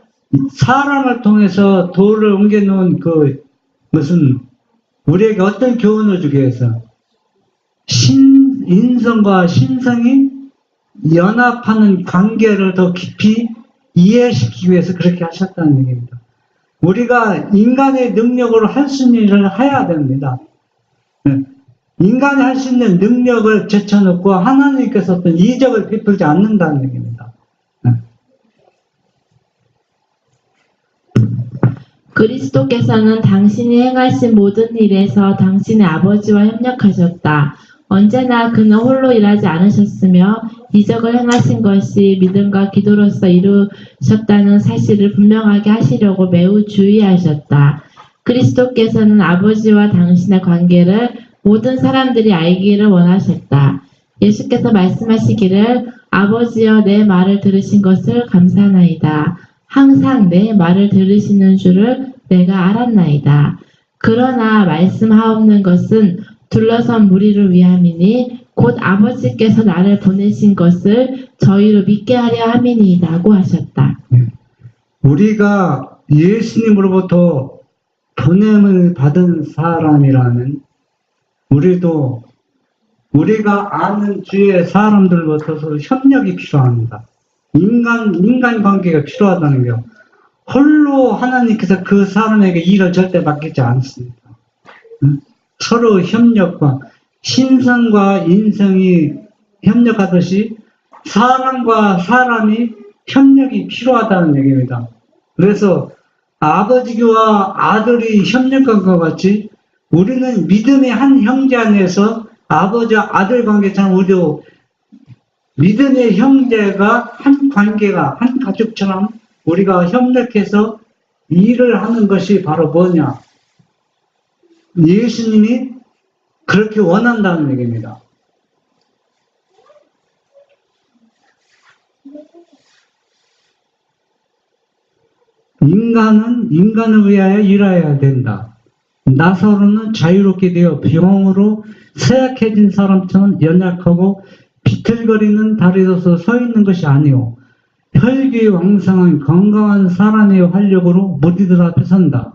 사람을 통해서 돌을 옮겨놓은 것은 우리에게 어떤 교훈을 주기 위해서 인성과 신성이 연합하는 관계를 더 깊이 이해시키기 위해서 그렇게 하셨다는 얘기입니다. 우리가 인간의 능력으로 할 수 있는 일을 해야 됩니다. 인간이 할 수 있는 능력을 제쳐놓고 하나님께서 어떤 이적을 베풀지 않는다는 얘기입니다. 그리스도께서는 당신이 행하신 모든 일에서 당신의 아버지와 협력하셨다. 언제나 그는 홀로 일하지 않으셨으며 이적을 행하신 것이 믿음과 기도로서 이루셨다는 사실을 분명하게 하시려고 매우 주의하셨다. 그리스도께서는 아버지와 당신의 관계를 모든 사람들이 알기를 원하셨다. 예수께서 말씀하시기를 아버지여 내 말을 들으신 것을 감사하나이다. 항상 내 말을 들으시는 줄을 내가 알았나이다. 그러나 말씀하옵는 것은 둘러선 무리를 위함이니 곧 아버지께서 나를 보내신 것을 저희로 믿게 하려 함이니이다고 하셨다. 우리가 예수님으로부터 보냄을 받은 사람이라면 우리도 우리가 아는 주의 사람들로부터 협력이 필요합니다. 인간 관계가 필요하다는 게 홀로 하나님께서 그 사람에게 일을 절대 맡기지 않습니다. 서로 협력과 신성과 인성이 협력하듯이 사람과 사람이 협력이 필요하다는 얘기입니다. 그래서 아버지와 아들이 협력한 것 같이 우리는 믿음의 한 형제 안에서 아버지와 아들 관계처럼 우리도 믿음의 형제가 한 관계가 한 가족처럼 우리가 협력해서 일을 하는 것이 바로 뭐냐? 예수님이 그렇게 원한다는 얘기입니다. 인간은 인간을 위하여 일해야 된다. 나사로는 자유롭게 되어 병으로 쇠약해진 사람처럼 연약하고 비틀거리는 다리로서 서 있는 것이 아니오. 혈기 왕성한 건강한 사람의 활력으로 무리들 앞에 선다.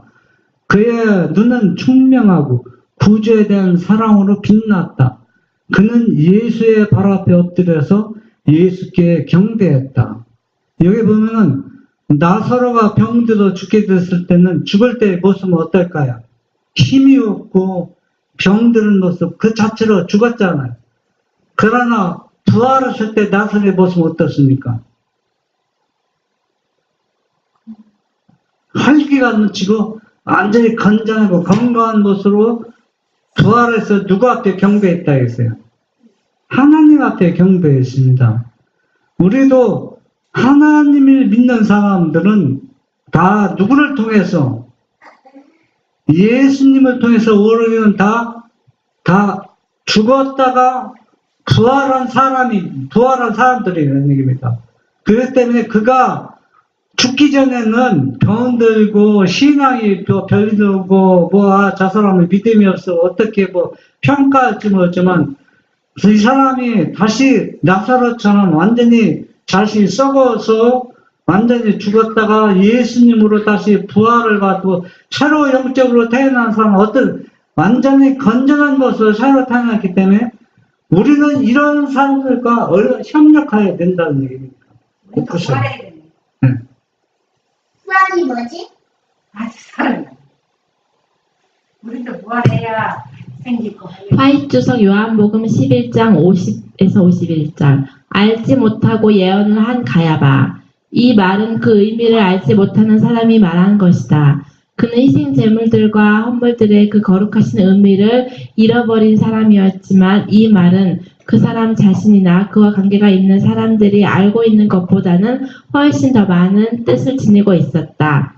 그의 눈은 총명하고 구주에 대한 사랑으로 빛났다. 그는 예수의 발 앞에 엎드려서 예수께 경배했다. 여기 보면은 나사로가 병들어 죽게 됐을 때는 죽을 때의 모습은 어떨까요? 힘이 없고 병드는 모습 그 자체로 죽었잖아요. 그러나 부활하실 때 나사로의 모습은 어떻습니까? 활기가 넘치고 완전히 건장하고 건강한 모습으로 부활해서 누구 앞에 경배했다 했어요? 하나님 앞에 경배했습니다. 우리도 하나님을 믿는 사람들은 다 누구를 통해서 예수님을 통해서 우리는 다 죽었다가 부활한 사람들이라는 얘기입니다. 그렇기 때문에 그가 죽기 전에는 병 들고 신앙이 별들고 저 사람은 믿음이 없어 어떻게 평가할지 모르지만 이 사람이 다시 나사로처럼 완전히 자신이 썩어서 완전히 죽었다가 예수님으로 다시 부활을 받고 새로 영적으로 태어난 사람은 완전히 건전한 모습으로 새로 태어났기 때문에 우리는 이런 사람들과 협력해야 된다는 얘기입니다. 보세요. 부활이 뭐지? 아직 살아요. 우리도 부활해야 생길 거. 화이트석 요한복음 11장 50에서 51절. 알지 못하고 예언을 한 가야바. 이 말은 그 의미를 알지 못하는 사람이 말한 것이다. 그는 희생 제물들과 헌물들의 그 거룩하신 의미를 잃어버린 사람이었지만 이 말은 그 사람 자신이나 그와 관계가 있는 사람들이 알고 있는 것보다는 훨씬 더 많은 뜻을 지니고 있었다.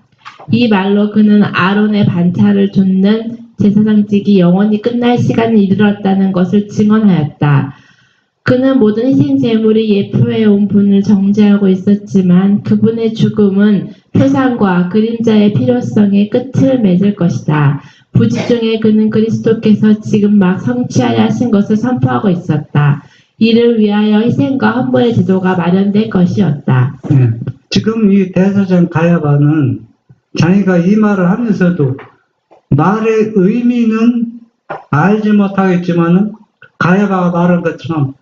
이 말로 그는 아론의 반차를 좇는 제사장직이 영원히 끝날 시간이 이르렀다는 것을 증언하였다. 그는 모든 희생 제물이 예표해온 분을 정죄하고 있었지만 그분의 죽음은 표상과 그림자의 필요성에 끝을 맺을 것이다. 부지 중에 그는 그리스도께서 지금 막 성취하려 하신 것을 선포하고 있었다. 이를 위하여 희생과 헌물의 제도가 마련될 것이었다. 네. 지금 이 대사장 가야바는 자기가 이 말을 하면서도 말의 의미는 알지 못하겠지만은 가야바가 말한 것처럼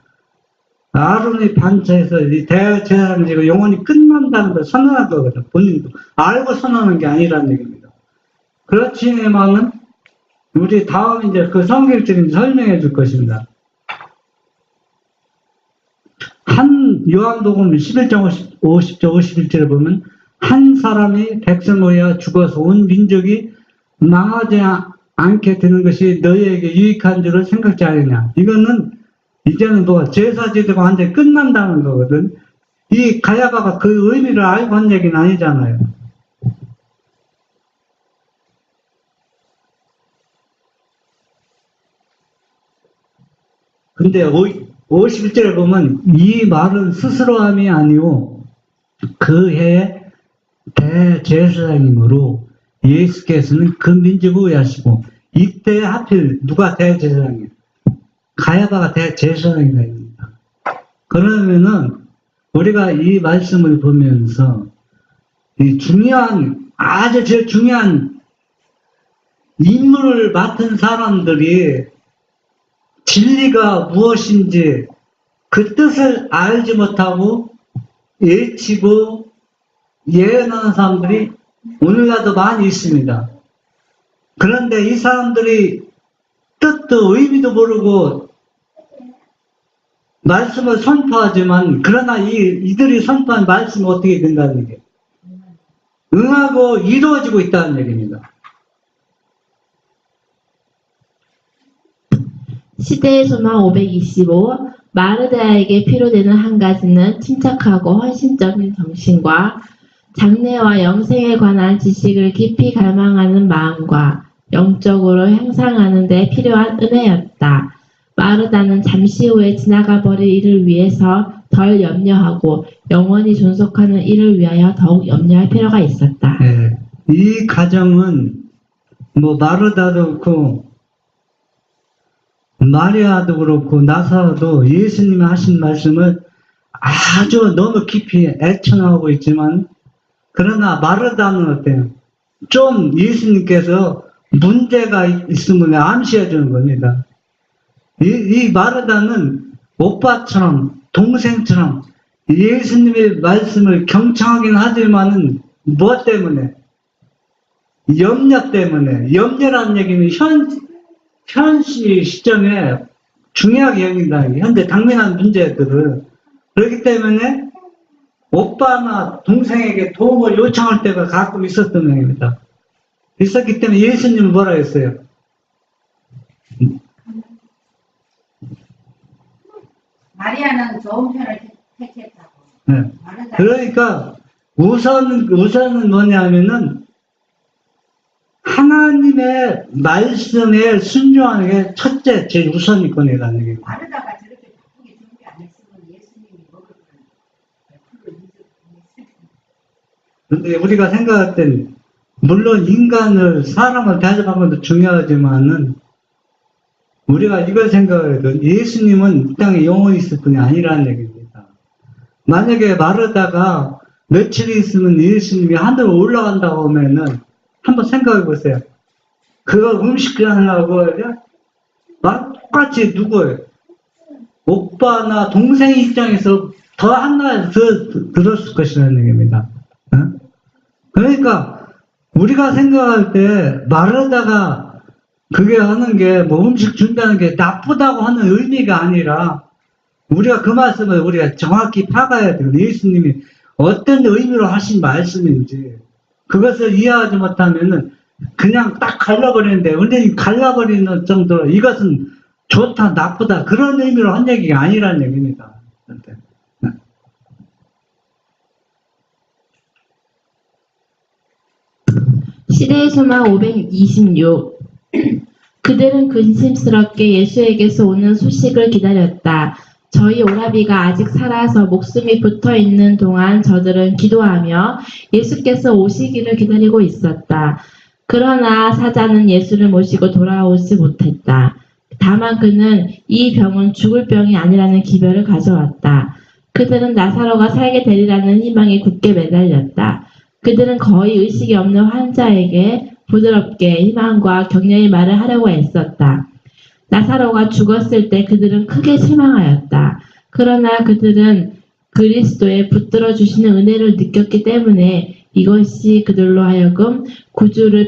아론의 반차에서 이 대제사장직이 영원히 끝난다는 걸 선언한 거거든. 본인도 알고 선언한 게 아니라는 얘기입니다. 그렇지만은 우리 다음 이제 그 성경적인 설명해 줄 것입니다. 한 요한복음 11장 50절 51절에 보면 한 사람이 백성을 위하여 죽어서 온 민족이 망하지 않게 되는 것이 너희에게 유익한 줄을 생각지 않느냐. 이거는 이제는 제사제도가 완전히 끝난다는 거거든. 이 가야바가 그 의미를 알고 한 얘기는 아니잖아요. 근데 51절에 보면 이 말은 스스로함이 아니오 그 해 대제사장이므로 예수께서는 그 민족을 위하시고 이때 하필 누가 대제사장이에요? 가야바가 대제사장이 됩니다. 그러면은 우리가 이 말씀을 보면서 이 아주 제일 중요한 임무를 맡은 사람들이 진리가 무엇인지 그 뜻을 알지 못하고 예치고 예언하는 사람들이 오늘날도 많이 있습니다. 그런데 이 사람들이 뜻도 의미도 모르고 말씀을 선포하지만 그러나 이들이 선포한 말씀이 어떻게 된다는 얘기예요. 응하고 이루어지고 있다는 얘기입니다. 시대의 소망 525. 마르다에게 필요되는 한 가지는 침착하고 헌신적인 정신과 장래와 영생에 관한 지식을 깊이 갈망하는 마음과 영적으로 향상하는 데 필요한 은혜였다. 마르다는 잠시 후에 지나가 버릴 일을 위해서 덜 염려하고 영원히 존속하는 일을 위하여 더욱 염려할 필요가 있었다. 예, 이 가정은 뭐 마르다도 그렇고 마리아도 그렇고 나사로도 예수님이 하신 말씀을 아주 너무 깊이 애청하고 있지만 그러나 마르다는 어때요? 좀 예수님께서 문제가 있으면 암시해 주는 겁니다. 이 마르다는 오빠처럼 동생처럼 예수님의 말씀을 경청하긴 하지만은 무엇 때문에? 염려 때문에. 염려라는 얘기는 현시 시점에 중요하게 여긴다는 게 현재 당면한 문제들을 그렇기 때문에 오빠나 동생에게 도움을 요청할 때가 가끔 있었던 얘기입니다. 있었기 때문에 예수님은 뭐라 했어요? 마리아는 좋은 편을 택했다고. 네. 마르다. 그러니까 우선은 뭐냐면은 하나님의 말씀에 순종하는 게 첫째, 제일 우선이권이라는 얘기입니다. 마르다가 저렇게 바쁘게 준비 안 했으면 예수님이 먹을 걸 100% 근데 우리가 생각할 땐 물론 사람을 대접하는 것도 중요하지만은 우리가 이걸 생각해도 예수님은 이 땅에 영원히 있을 분이 아니라는 얘기입니다. 만약에 마르다가 며칠 있으면 예수님이 하늘로 올라간다고 하면은 한번 생각해 보세요. 그거 음식 하려고 똑같이 누구예요? 오빠나 동생 입장에서 더 한나에 들었을 것이라는 얘기입니다. 그러니까 우리가 생각할 때 마르다가 그게 하는 게 뭐 음식 준다는 게 나쁘다고 하는 의미가 아니라 우리가 그 말씀을 우리가 정확히 파가야 돼요. 예수님이 어떤 의미로 하신 말씀인지 그것을 이해하지 못하면은 그냥 딱 갈라버리는데 완전히 갈라버리는 정도로 이것은 좋다 나쁘다 그런 의미로 한 얘기가 아니라는 얘기입니다. 시대의 소망 526. 그들은 근심스럽게 예수에게서 오는 소식을 기다렸다. 저희 오라비가 아직 살아서 목숨이 붙어 있는 동안 저들은 기도하며 예수께서 오시기를 기다리고 있었다. 그러나 사자는 예수를 모시고 돌아오지 못했다. 다만 그는 이 병은 죽을 병이 아니라는 기별을 가져왔다. 그들은 나사로가 살게 되리라는 희망에 굳게 매달렸다. 그들은 거의 의식이 없는 환자에게 부드럽게 희망과 격려의 말을 하려고 애썼다. 나사로가 죽었을 때 그들은 크게 실망하였다. 그러나 그들은 그리스도의 붙들어 주시는 은혜를 느꼈기 때문에 이것이 그들로 하여금 구주를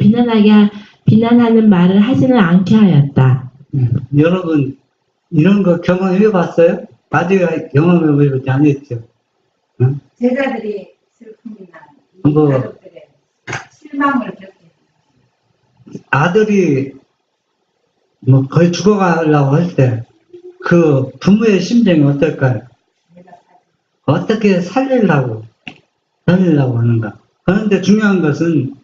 비난하는 말을 하지는 않게 하였다. 여러분 이런 거 경험해 봤어요? 아직 경험해 보지 않았죠? 응? 제자들이 슬픔이나 이 뭐, 가족들의 실망을 겪게 아들이 뭐 거의 죽어가려고 할 때 그 부모의 심정이 어떨까요? 어떻게 살리려고 하는가? 그런데 중요한 것은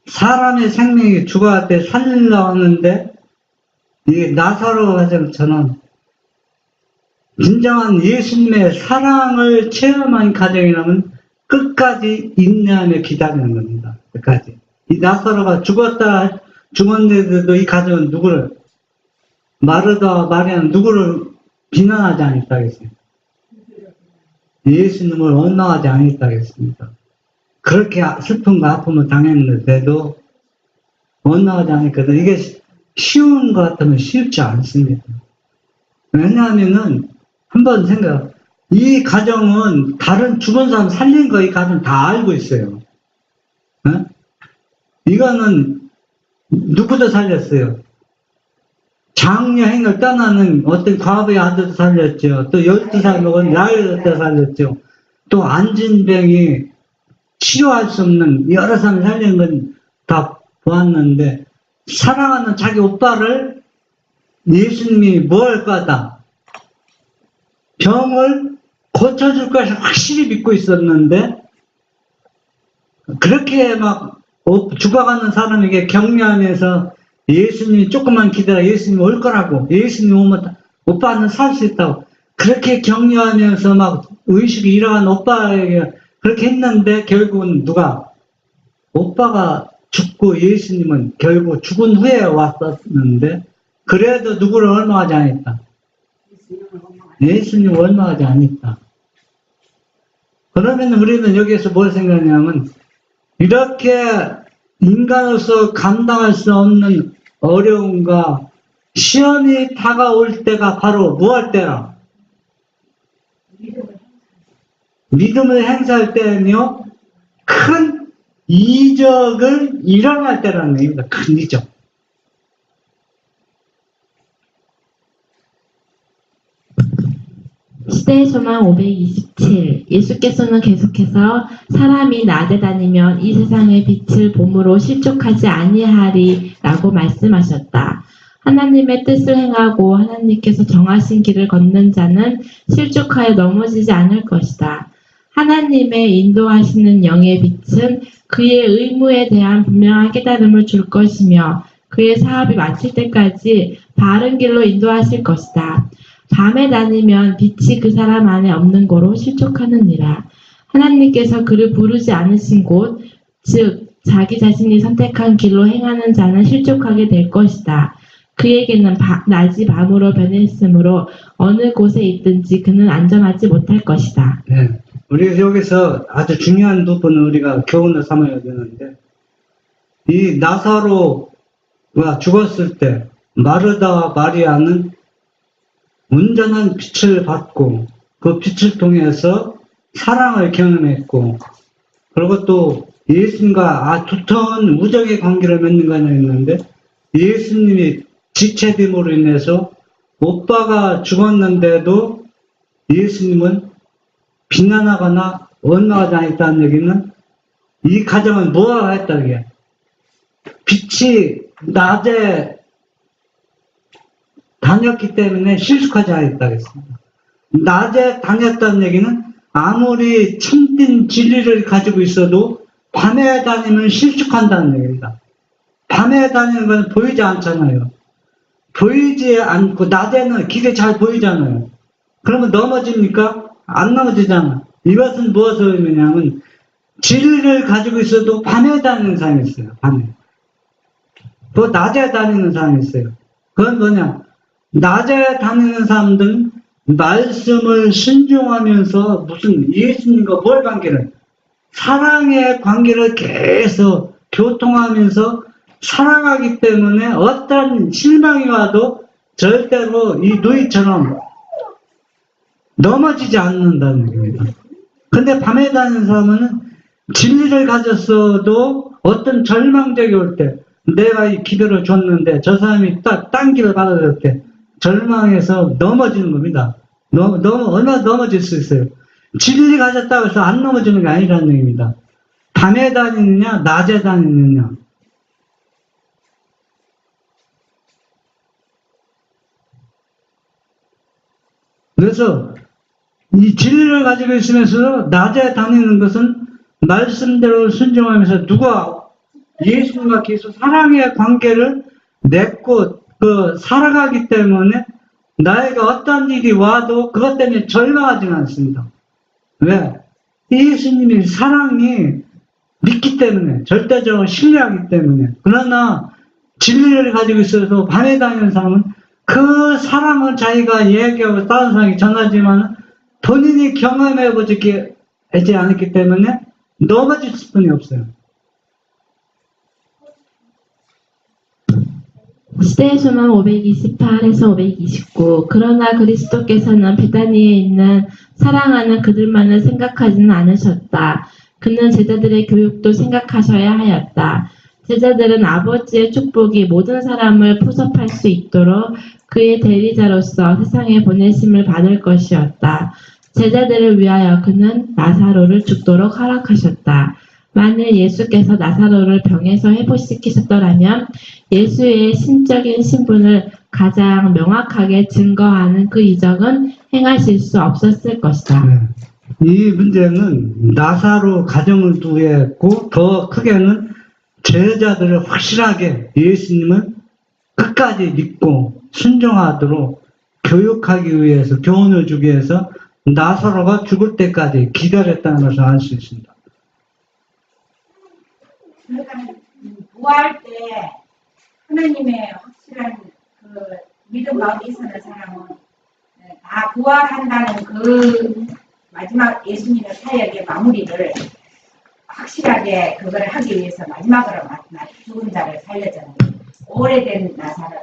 사람의 생명이 죽어갈 때 살리려고 하는데 이 나사로 가정처럼 진정한 예수님의 사랑을 체험한 가정이라면 끝까지 인내하며 기다리는 겁니다. 끝까지. 이 나사로가 죽었는데도 이 가정은 누구를, 마르다와 마리아는 누구를 비난하지 않았다겠습니까? 예수님을 원망하지 않았다겠습니까? 그렇게 슬픔과 아픔을 당했는데도 원망하지 않았거든. 이게 쉬운 것 같으면 쉽지 않습니다. 왜냐하면은, 한번 이 가정은 다른 죽은 사람 살린 거 이 가정 다 알고 있어요. 이거는 누구도 살렸어요. 장려행을 떠나는 어떤 과부의 아들도 살렸죠. 또 12살 먹은 나이를 때 살렸죠. 또 안진병이 치료할 수 없는 여러 사람을 살리는 건 다 보았는데, 사랑하는 자기 오빠를 예수님이 뭐 할 거다, 병을 고쳐줄 것을 확실히 믿고 있었는데, 그렇게 막 죽어가는 사람에게 격려하면서 예수님이 조금만 기다려, 예수님 올 거라고, 예수님 오면 오빠는 살 수 있다고 그렇게 격려하면서 막 의식이 일어난 오빠에게 그렇게 했는데, 결국은 누가, 오빠가 죽고 예수님은 결국 죽은 후에 왔었는데, 그래도 누구를 원망하지 않았다. 예수님을 원망하지 않았다. 그러면 우리는 여기에서 뭘 생각하냐면, 이렇게 인간으로서 감당할 수 없는 어려움과 시험이 다가올 때가 바로 뭐 할 때라? 믿음을 행사할 때며 큰 이적을 일어날 때라는 얘기입니다. 큰 이적. 시대의 소망 527. 예수께서는 계속해서 사람이 낮에 다니면 이 세상의 빛을 봄으로 실족하지 아니하리 라고 말씀하셨다. 하나님의 뜻을 행하고 하나님께서 정하신 길을 걷는 자는 실족하여 넘어지지 않을 것이다. 하나님의 인도하시는 영의 빛은 그의 의무에 대한 분명한 깨달음을 줄 것이며 그의 사업이 마칠 때까지 바른 길로 인도하실 것이다. 밤에 다니면 빛이 그 사람 안에 없는 고로 실족하느니라. 하나님께서 그를 부르지 않으신 곳, 즉 자기 자신이 선택한 길로 행하는 자는 실족하게 될 것이다. 그에게는 낮이 밤으로 변했으므로 어느 곳에 있든지 그는 안전하지 못할 것이다. 네. 우리 여기서 아주 중요한 부분을 우리가 교훈을 삼아야 되는데, 이 나사로가 죽었을 때 마르다와 마리아는 온전한 빛을 받고 그 빛을 통해서 사랑을 경험했고, 그리고 또 예수님과 두터운 우정의 관계를 맺는 거 했는데, 예수님이 지체됨으로 인해서 오빠가 죽었는데도 예수님은 비난하거나 원망하지 않았다는 얘기는, 이 가정은 뭐가 했다는 게, 빛이 낮에 다녔기 때문에 실숙하지 않았다고 했습니다. 낮에 다녔다는 얘기는 아무리 참된 진리를 가지고 있어도 밤에 다니면 실축한다는 얘기입니다. 밤에 다니는 건 보이지 않잖아요. 보이지 않고 낮에는 길이 잘 보이잖아요. 그러면 넘어집니까? 안 넘어지잖아. 이것은 무엇을 의미냐면, 진리를 가지고 있어도 밤에 다니는 사람이 있어요. 밤에. 또 낮에 다니는 사람이 있어요. 그건 뭐냐? 낮에 다니는 사람들은 말씀을 순종하면서 무슨 예수님과 뭘 관계를, 사랑의 관계를 계속 교통하면서 살아가기 때문에 어떤 실망이 와도 절대로 이 누이처럼 넘어지지 않는다는 얘기입니다. 근데 밤에 다니는 사람은 진리를 가졌어도 어떤 절망적이 올 때, 내가 이 기도를 줬는데 저 사람이 딱 딴 길을 받아들일 때 절망해서 넘어지는 겁니다. 얼마나 넘어질 수 있어요. 진리 가졌다고 해서 안 넘어지는 게 아니라는 얘기입니다. 밤에 다니느냐 낮에 다니느냐. 그래서 이 진리를 가지고 있으면서 낮에 다니는 것은 말씀대로 순종하면서 누가 예수님과 계속 사랑의 관계를 맺고 살아가기 때문에 나에게 어떤 일이 와도 그것 때문에 절망하지는 않습니다. 왜? 예수님이 사랑이 믿기 때문에, 절대적으로 신뢰하기 때문에. 그러나 진리를 가지고 있어서 밤에 다니는 사람은 그 사랑을 자기가 얘기하고 다른 사람에게 전하지만 본인이 경험해보지 않았기 때문에 넘어질 수뿐이 없어요. 시대의 소망 528에서 529. 그러나 그리스도께서는 베다니에 있는 사랑하는 그들만을 생각하지는 않으셨다. 그는 제자들의 교육도 생각하셔야 하였다. 제자들은 아버지의 축복이 모든 사람을 포섭할 수 있도록 그의 대리자로서 세상에 보내심을 받을 것이었다. 제자들을 위하여 그는 나사로를 죽도록 허락하셨다. 만일 예수께서 나사로를 병에서 회복시키셨더라면 예수의 신적인 신분을 가장 명확하게 증거하는 그 이적은 행하실 수 없었을 것이다. 네. 이 문제는 나사로 가정을 두고 더 크게는 제자들을 확실하게 예수님을 끝까지 믿고 순종하도록 교육하기 위해서, 교훈을 주기 위해서 나사로가 죽을 때까지 기다렸다는 것을 알 수 있습니다. 그러니까 부활 때 하나님의 확실한 그 믿음 마음이 있었는 사람은 다 부활한다는 그 마지막 예수님의 사역의 마무리를 확실하게 그걸 하기 위해서 마지막으로 죽은 자를 살렸잖아요. 오래된 나사로.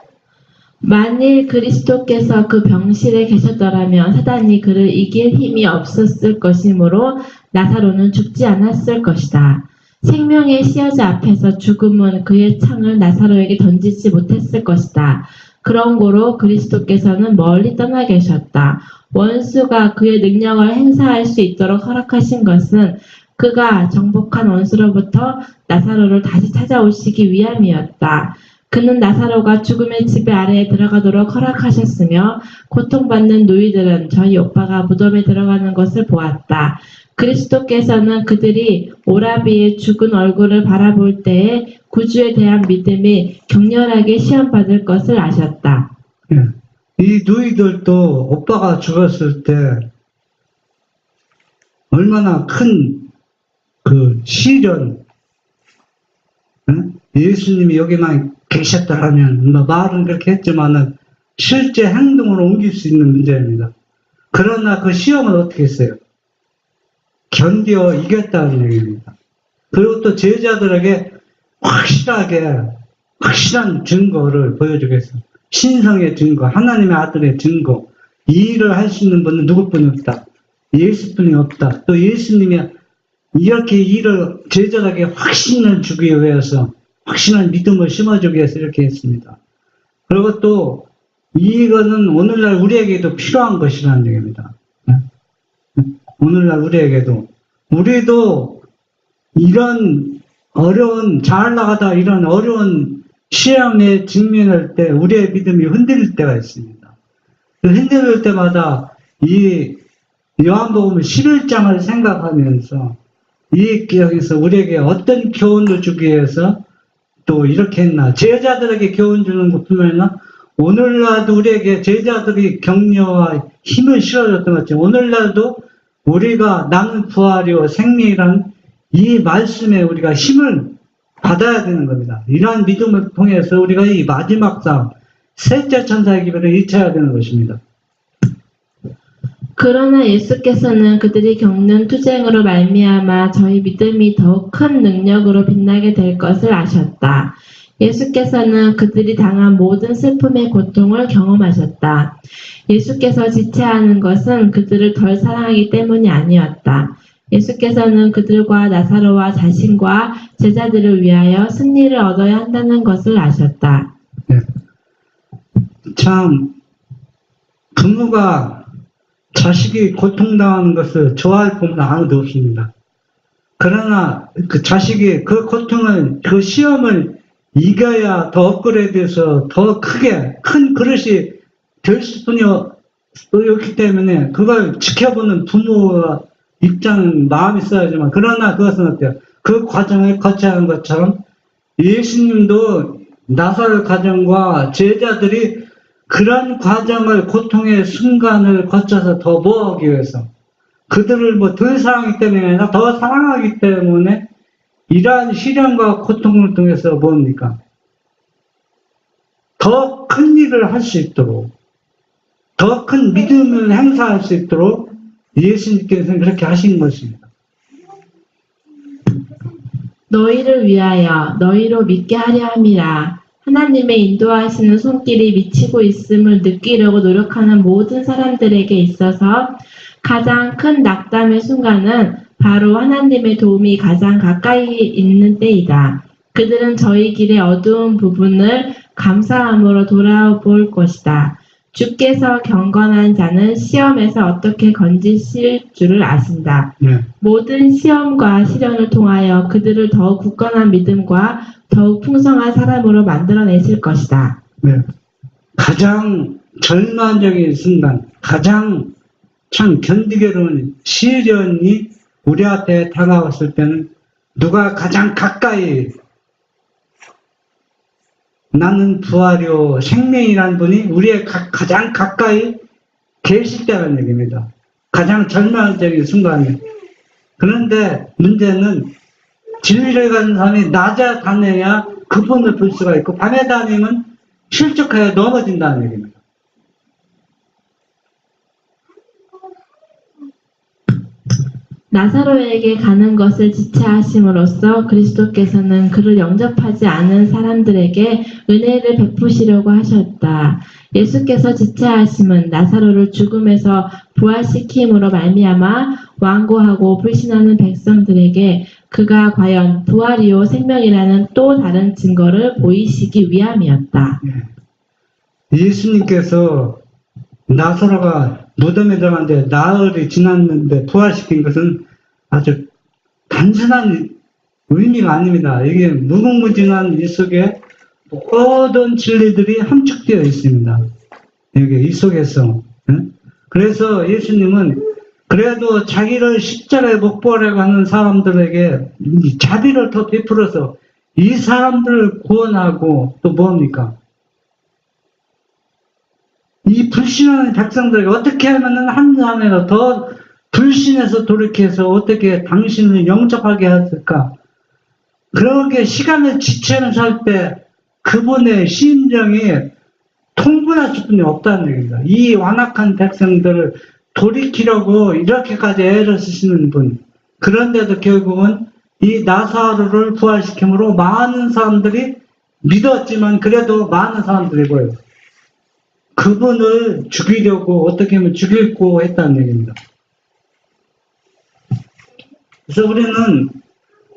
만일 그리스도께서 그 병실에 계셨더라면 사단이 그를 이길 힘이 없었을 것이므로 나사로는 죽지 않았을 것이다. 생명의 시여자 앞에서 죽음은 그의 창을 나사로에게 던지지 못했을 것이다. 그런 고로 그리스도께서는 멀리 떠나 계셨다. 원수가 그의 능력을 행사할 수 있도록 허락하신 것은 그가 정복한 원수로부터 나사로를 다시 찾아오시기 위함이었다. 그는 나사로가 죽음의 지배 아래에 들어가도록 허락하셨으며 고통받는 누이들은 저희 오빠가 무덤에 들어가는 것을 보았다. 그리스도께서는 그들이 오라비의 죽은 얼굴을 바라볼 때에 구주에 대한 믿음이 격렬하게 시험받을 것을 아셨다. 예. 이 누이들도 오빠가 죽었을 때 얼마나 큰 그 시련, 예수님이 여기만 계셨더라면, 말은 그렇게 했지만은 실제 행동으로 옮길 수 있는 문제입니다. 그러나 그 시험은 어떻게 했어요? 견뎌 이겼다는 얘기입니다. 그리고 또 제자들에게 확실한 증거를 보여주겠어요. 신성의 증거, 하나님의 아들의 증거. 이 일을 할 수 있는 분은 누구뿐이 없다. 예수뿐이 없다. 또 예수님이 이렇게 일을 제자들에게 확신을 주기 위해서, 확신한 믿음을 심어주기 위해서 이렇게 했습니다. 그리고 또 이거는 오늘날 우리에게도 필요한 것이라는 얘기입니다. 오늘날 우리도 이런 잘 나가다 이런 어려운 시험에 직면할 때 우리의 믿음이 흔들릴 때가 있습니다. 그 흔들릴 때마다 이 요한복음 11장을 생각하면서 여기서 우리에게 어떤 교훈을 주기 위해서 또 이렇게 했나. 제자들에게 교훈 주는 것뿐만 아니라 오늘날도 우리에게 제자들이 격려와 힘을 실어줬던 것 같아요. 오늘날도 우리가 나는 부활이요 생명이란 이 말씀에 우리가 힘을 받아야 되는 겁니다. 이러한 믿음을 통해서 우리가 이 마지막 싸움, 셋째 천사의 기별을 잃혀야 되는 것입니다. 그러나 예수께서는 그들이 겪는 투쟁으로 말미암아 저희 믿음이 더욱 큰 능력으로 빛나게 될 것을 아셨다. 예수께서는 그들이 당한 모든 슬픔의 고통을 경험하셨다. 예수께서 지체하는 것은 그들을 덜 사랑하기 때문이 아니었다. 예수께서는 그들과 나사로와 자신과 제자들을 위하여 승리를 얻어야 한다는 것을 아셨다. 네. 참 부모가 자식이 고통당하는 것을 좋아할 분은 아무도 없습니다. 그러나 그 자식이 그 고통을, 그 시험을 이겨야 더 업그레이드해서 더 큰 그릇이 될 수뿐이 없기 때문에 그걸 지켜보는 부모의 입장은 마음이 있어야지만, 그러나 그것은 어때요? 그 과정을 거쳐야 하는 것처럼 예수님도 나사로 가정과 제자들이 그런 과정을, 고통의 순간을 거쳐서 더 모아오기 위해서, 그들을 덜 사랑하기 때문에 아니라 더 사랑하기 때문에 이러한 시련과 고통을 통해서 뭡니까? 더 큰 일을 할 수 있도록, 더 큰 믿음을 행사할 수 있도록 예수님께서는 그렇게 하신 것입니다. 너희를 위하여 너희로 믿게 하려 함이라. 하나님의 인도하시는 손길이 미치고 있음을 느끼려고 노력하는 모든 사람들에게 있어서 가장 큰 낙담의 순간은 바로 하나님의 도움이 가장 가까이 있는 때이다. 그들은 저희 길의 어두운 부분을 감사함으로 돌아볼 것이다. 주께서 경건한 자는 시험에서 어떻게 건지실 줄을 아신다. 네. 모든 시험과 시련을 통하여 그들을 더욱 굳건한 믿음과 더욱 풍성한 사람으로 만들어내실 것이다. 네. 가장 절망적인 순간, 가장 참 견디기 어려운 시련이 우리 앞에 다가왔을 때는 누가 가장 가까이 나는 부활이요 생명이라는 분이 우리의 가장 가까이 계실 때라는 얘기입니다. 가장 절망적인 순간에. 그런데 문제는 진리를 가진 사람이 낮에 다녀야 그분을 볼 수가 있고 밤에 다니면 실족하여 넘어진다는 얘기입니다. 나사로에게 가는 것을 지체하심으로써 그리스도께서는 그를 영접하지 않은 사람들에게 은혜를 베푸시려고 하셨다. 예수께서 지체하심은 나사로를 죽음에서 부활시킴으로 말미암아 완고하고 불신하는 백성들에게 그가 과연 부활이요 생명이라는 또 다른 증거를 보이시기 위함이었다. 예수님께서 나사로가 무덤에 들어갔는데 나흘이 지났는데 부활시킨 것은 아주 단순한 의미가 아닙니다. 이게 무궁무진한 이 속에 모든 진리들이 함축되어 있습니다. 여기 이 속에서. 그래서 예수님은 그래도 자기를 십자가에 못 박으려고 하는 사람들에게 자비를 더 베풀어서 이 사람들을 구원하고 또 뭡니까? 이 불신하는 백성들에게 어떻게 하면 한 사람이라도 더 불신해서 돌이켜서 어떻게 당신을 영접하게 할까? 그렇게 시간을 지체하는 살 때 그분의 심정이 통분할 수뿐이 없다는 얘기입니다. 이 완악한 백성들을 돌이키려고 이렇게까지 애를 쓰시는 분. 그런데도 결국은 이 나사로를 부활시킴으로 많은 사람들이 믿었지만 그래도 많은 사람들이 보여요. 그분을 죽이려고 어떻게 하면 죽이고 했다는 얘기입니다. 그래서 우리는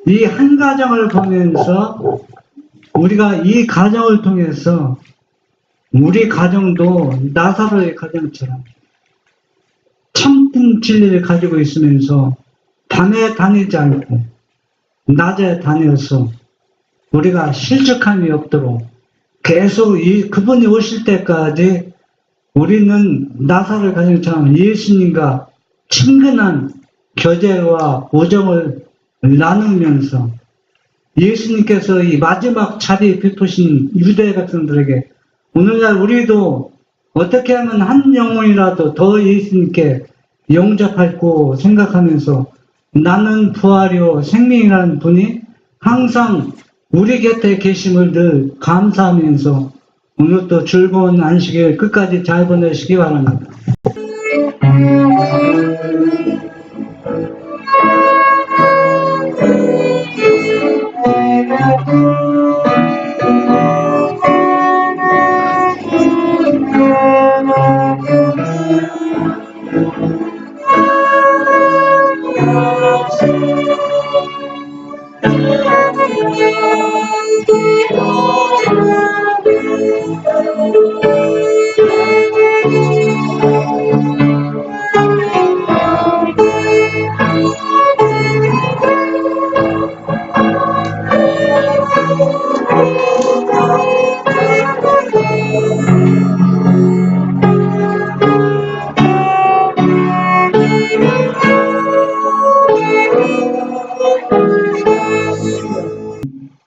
이 한 가정을 보면서 우리가 이 가정을 통해서 우리 가정도 나사로의 가정처럼 참된 진리를 가지고 있으면서 밤에 다니지 않고 낮에 다녀서 우리가 실족함이 없도록 계속 그분이 오실 때까지 우리는 나사로의 가정처럼 예수님과 친근한 교제와 우정을 나누면서 예수님께서 이 마지막 자리 베푸신 유대 백성들에게 오늘날 우리도 어떻게 하면 한 영혼이라도 더 예수님께 영접하고 생각하면서 나는 부활이요 생명이라는 분이 항상 우리 곁에 계심을 늘 감사하면서 오늘도 즐거운 안식일 끝까지 잘 보내시기 바랍니다.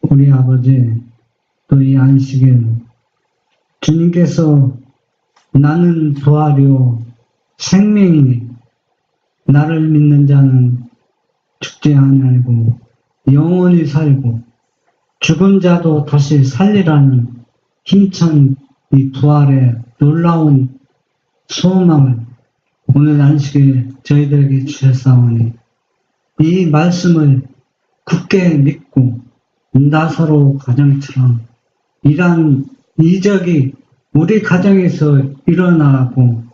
우리 아버지, 또 이 안식일 주님께서 나는 부활이요 생명이니 나를 믿는 자는 죽지 아니하고 영원히 살고 죽은 자도 다시 살리라는 힘찬 이 부활의 놀라운 소망을 오늘 안식일 저희들에게 주셨사오니 이 말씀을 굳게 믿고 나사로 가정처럼 이러한 이적이 우리 가정에서 일어나고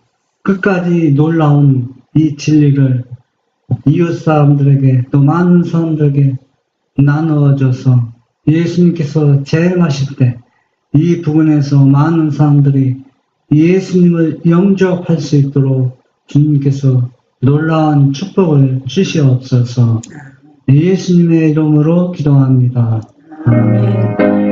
끝까지 놀라운 이 진리를 이웃 사람들에게 또 많은 사람들에게 나누어줘서 예수님께서 재림하실 때 이 부분에서 많은 사람들이 예수님을 영접할 수 있도록 주님께서 놀라운 축복을 주시옵소서. 예수님의 이름으로 기도합니다. 아멘.